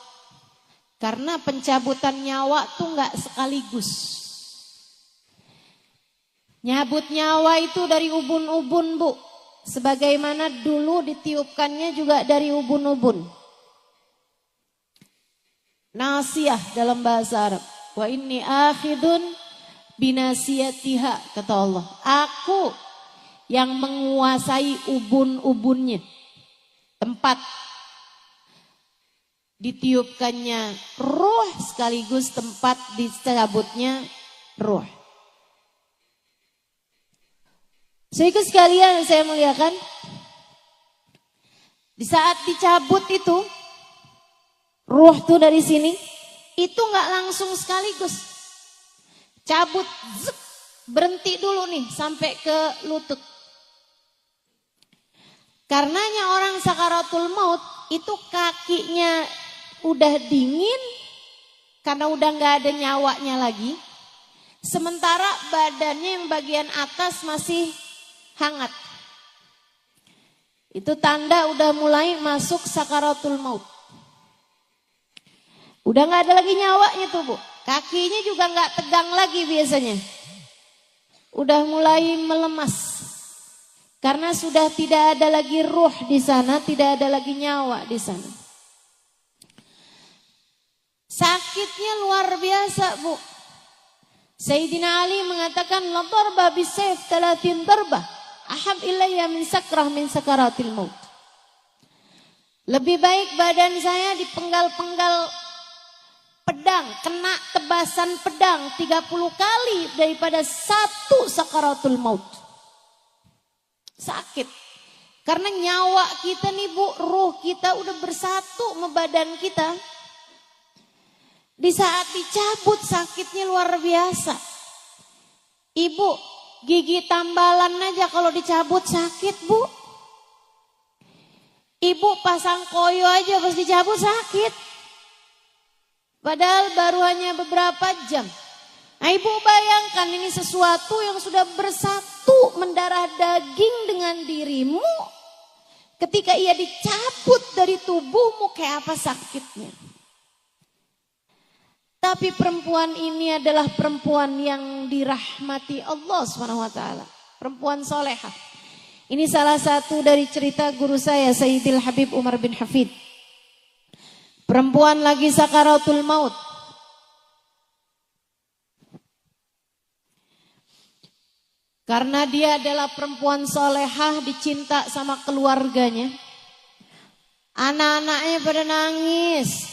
S2: Karena pencabutan nyawa tuh enggak sekaligus. Nyabut nyawa itu dari ubun-ubun Bu. Sebagaimana dulu ditiupkannya juga dari ubun-ubun. Nasiyah dalam bahasa Arab. Wa inni akhidun binasiyatiha, kata Allah. Aku yang menguasai ubun-ubunnya. Tempat ditiupkannya ruh sekaligus tempat dicabutnya ruh. Sehingga sekalian saya muliakan, di saat dicabut itu ruh tuh dari sini, itu nggak langsung sekaligus. Cabut, zep, berhenti dulu nih sampai ke lutut. Karenanya orang sakaratul maut itu kakinya udah dingin karena udah nggak ada nyawanya lagi. Sementara badannya yang bagian atas masih hangat. Itu tanda udah mulai masuk sakaratul maut. Udah nggak ada lagi nyawanya tuh Bu. Kakinya juga nggak tegang lagi biasanya. Udah mulai melemas. Karena sudah tidak ada lagi ruh di sana, tidak ada lagi nyawa di sana. Sakitnya luar biasa, Bu. Sayyidina Ali mengatakan, la darba bisayf 30 darbah, ahab ilayya min sakrah min sakaratil maut. Lebih baik badan saya dipenggal-penggal pedang, kena tebasan pedang 30 kali daripada satu sakaratul maut. Sakit. Karena nyawa kita nih Bu, ruh kita udah bersatu sama badan kita. Di saat dicabut sakitnya luar biasa. Ibu, gigi tambalan aja kalau dicabut sakit Bu. Ibu pasang koyo aja pas dicabut sakit. Padahal baru hanya beberapa jam. Nah, Ibu bayangkan ini sesuatu yang sudah bersatu mendarah daging dengan dirimu. Ketika ia dicabut dari tubuhmu kayak apa sakitnya. Tapi perempuan ini adalah perempuan yang dirahmati Allah SWT. Perempuan solehah. Ini salah satu dari cerita guru saya Sayyidil Habib Umar bin Hafid. Perempuan lagi sakaratul maut. Karena dia adalah perempuan solehah, dicinta sama keluarganya. Anak-anaknya pada nangis.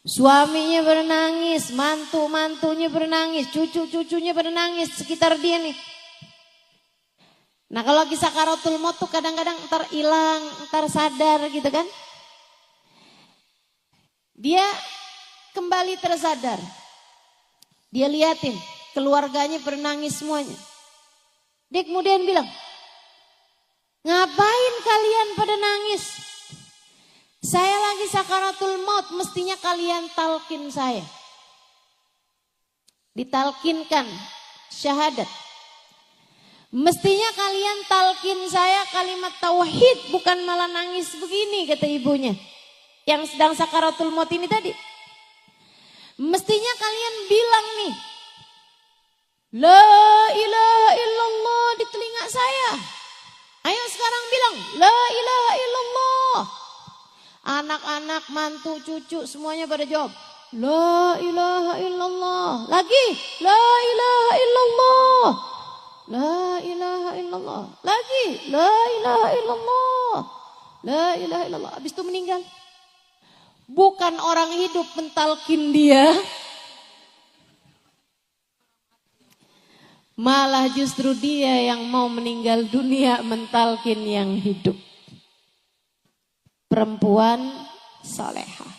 S2: Suaminya pada nangis, mantu-mantunya pada nangis, cucu-cucunya pada nangis sekitar dia nih. Nah kalau lagi sakaratul maut tuh kadang-kadang ntar hilang, ntar sadar gitu kan. Dia kembali tersadar. Dia liatin keluarganya pada nangis semuanya. Dia kemudian bilang, ngapain kalian pada nangis? Saya lagi sakaratul maut, mestinya kalian talkin saya. Ditalkinkan syahadat. Mestinya kalian talkin saya kalimat tauhid, bukan malah nangis begini, kata ibunya. Yang sedang sakaratul maut ini tadi. Mestinya kalian bilang nih, la ilaha illallah di telinga saya. Ayo sekarang bilang, la ilaha illallah. Anak-anak, mantu, cucu semuanya pada jawab, la ilaha illallah. Lagi, la ilaha illallah. La ilaha illallah. Lagi, la ilaha illallah. La ilaha illallah. Habis itu meninggal. Bukan orang hidup mentalkin dia. Malah justru dia yang mau meninggal dunia mentalkin yang hidup. Perempuan salehah.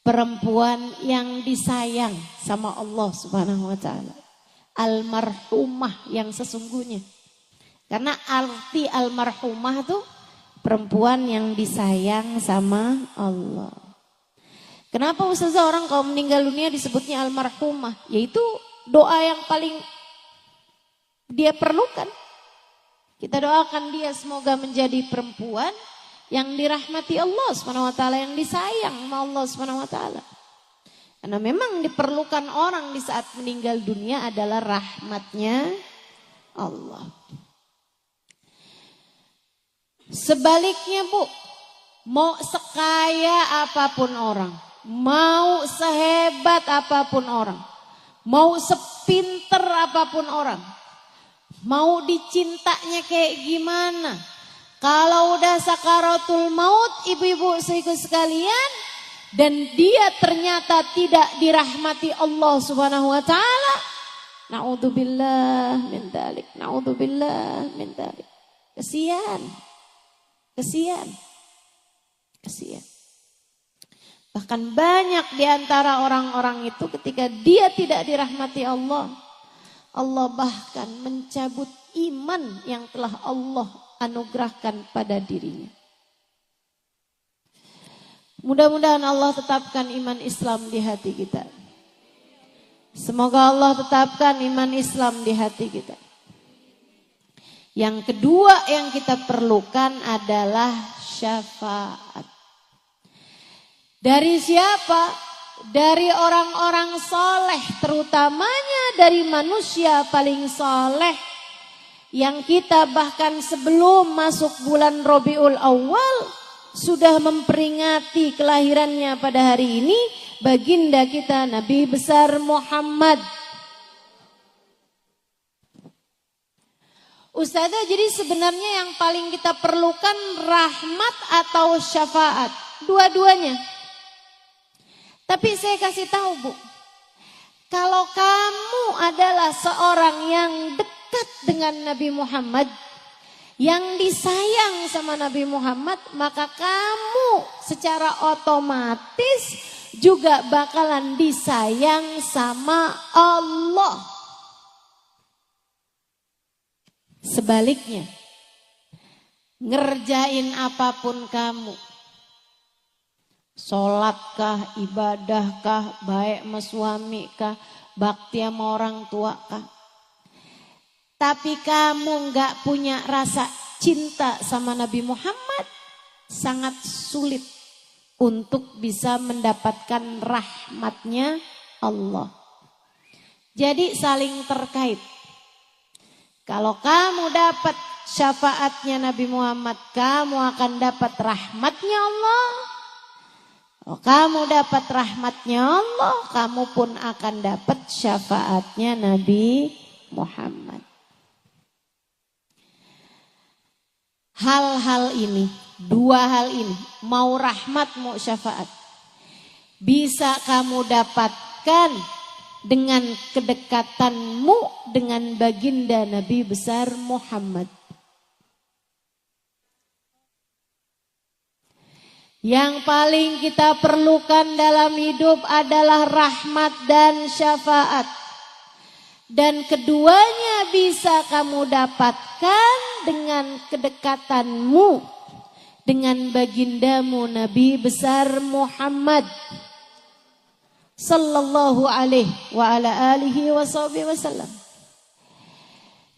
S2: Perempuan yang disayang sama Allah Subhanahu wa taala. Almarhumah yang sesungguhnya. Karena arti almarhumah tuh perempuan yang disayang sama Allah. Kenapa Ustazah orang kalau meninggal dunia disebutnya almarhumah? Yaitu doa yang paling dia perlukan. Kita doakan dia semoga menjadi perempuan yang dirahmati Allah SWT, yang disayang sama Allah SWT. Karena memang diperlukan orang di saat meninggal dunia adalah rahmatnya Allah. Sebaliknya Bu, mau sekaya apapun orang, mau sehebat apapun orang, mau sepinter apapun orang, mau dicintanya kayak gimana, kalau udah sakaratul maut ibu-ibu sekalian, dan dia ternyata tidak dirahmati Allah Subhanahu wa taala, naudzubillah min dzalik, naudzubillah min dzalik. Kesian. Bahkan banyak di antara orang-orang itu ketika dia tidak dirahmati Allah, Allah bahkan mencabut iman yang telah Allah anugerahkan pada dirinya. Mudah-mudahan Allah tetapkan iman Islam di hati kita. Semoga Allah tetapkan iman Islam di hati kita. Yang kedua yang kita perlukan adalah syafaat. Dari siapa? Dari orang-orang soleh, terutamanya dari manusia paling soleh. Yang kita bahkan sebelum masuk bulan Rabiul Awal sudah memperingati kelahirannya pada hari ini, baginda kita Nabi besar Muhammad. Ustazah, jadi sebenarnya yang paling kita perlukan rahmat atau syafaat? Dua-duanya. Tapi saya kasih tahu Bu, kalau kamu adalah seorang yang dekat dengan Nabi Muhammad, yang disayang sama Nabi Muhammad, maka kamu secara otomatis juga bakalan disayang sama Allah. Sebaliknya, ngerjain apapun kamu, sholatkah, ibadahkah, baik sama suami kah, bakti sama orang tua kah, tapi kamu gak punya rasa cinta sama Nabi Muhammad, sangat sulit untuk bisa mendapatkan rahmatnya Allah. Jadi saling terkait. Kalau kamu dapat syafaatnya Nabi Muhammad, kamu akan dapat rahmatnya Allah. Kalau kamu dapat rahmatnya Allah, kamu pun akan dapat syafaatnya Nabi Muhammad. Hal-hal ini, dua hal ini, mau rahmat mau syafaat, bisa kamu dapatkan dengan kedekatanmu dengan baginda Nabi besar Muhammad. Yang paling kita perlukan dalam hidup adalah rahmat dan syafaat. Dan keduanya bisa kamu dapatkan dengan kedekatanmu dengan bagindamu Nabi besar Muhammad sallallahu alaihi wa ala alihi wasallam.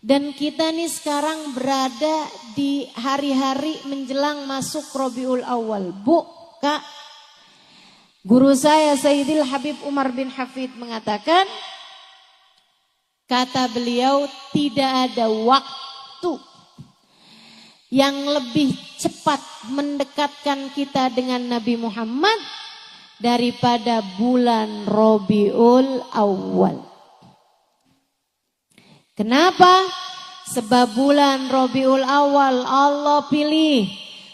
S2: Dan kita nih sekarang berada di hari-hari menjelang masuk Rabiul Awal. Bu, Kak, guru saya Sayyidil Habib Umar bin Hafid mengatakan, kata beliau, tidak ada waktu yang lebih cepat mendekatkan kita dengan Nabi Muhammad daripada bulan Rabiul Awal. Kenapa? Sebab bulan Rabiul Awal Allah pilih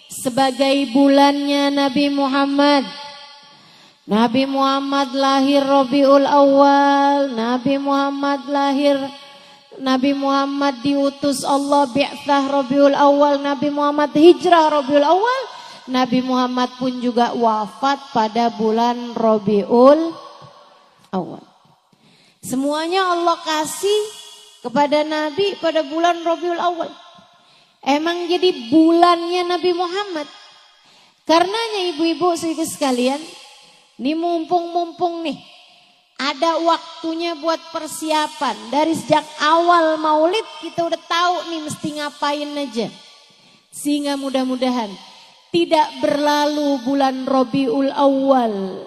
S2: sebagai bulannya Nabi Muhammad. Nabi Muhammad lahir Rabiul Awal, Nabi Muhammad diutus Allah bi'tsah Rabiul Awal, Nabi Muhammad hijrah Rabiul Awal, Nabi Muhammad pun juga wafat pada bulan Rabiul Awal. Semuanya Allah kasih kepada Nabi pada bulan Rabiul Awal. Emang jadi bulannya Nabi Muhammad. Karenanya ibu-ibu sekalian, ini mumpung nih ada waktunya buat persiapan. Dari sejak awal maulid kita udah tahu nih mesti ngapain aja. Sehingga mudah-mudahan tidak berlalu bulan Rabiul Awal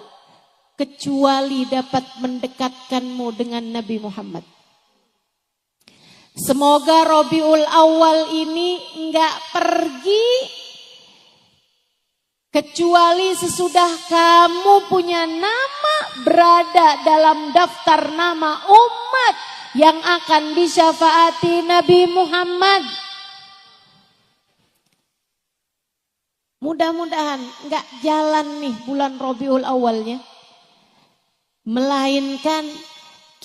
S2: kecuali dapat mendekatkanmu dengan Nabi Muhammad. Semoga Rabiul Awal ini enggak pergi kecuali sesudah kamu punya nama berada dalam daftar nama umat yang akan disyafaati Nabi Muhammad. Mudah-mudahan enggak jalan nih bulan Rabiul Awalnya, melainkan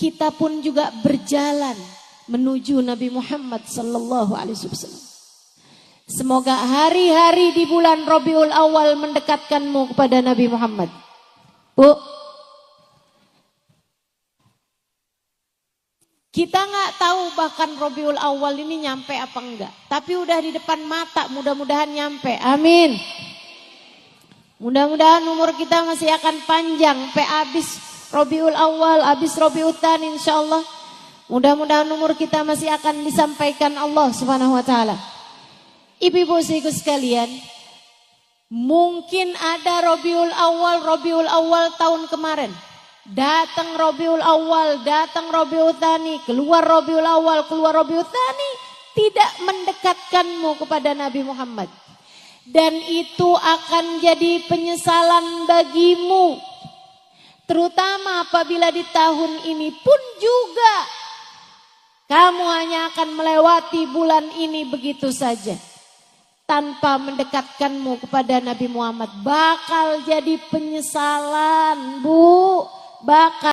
S2: kita pun juga berjalan menuju Nabi Muhammad sallallahu alaihi wasallam. Semoga hari-hari di bulan Rabiul Awal mendekatkanmu kepada Nabi Muhammad. Bu, Kita nggak tahu bahkan Rabiul Awal ini nyampe apa enggak. Tapi udah di depan mata, mudah-mudahan nyampe. Amin. Mudah-mudahan umur kita masih akan panjang. Sampai habis Rabiul Awal, habis Rabiul Tsani insyaallah. Mudah-mudahan umur kita masih akan disampaikan Allah Subhanahu wa taala. Ibu-ibu sekalian, mungkin ada Rabiul Awal tahun kemarin. Datang Rabiul Awal, datang Rabiul Tsani, keluar Rabiul Awal, keluar Rabiul Tsani, tidak mendekatkanmu kepada Nabi Muhammad. Dan itu akan jadi penyesalan bagimu. Terutama apabila di tahun ini pun juga kamu hanya akan melewati bulan ini begitu saja. Tanpa mendekatkanmu kepada Nabi Muhammad. Bakal jadi penyesalan, Bu. Bakal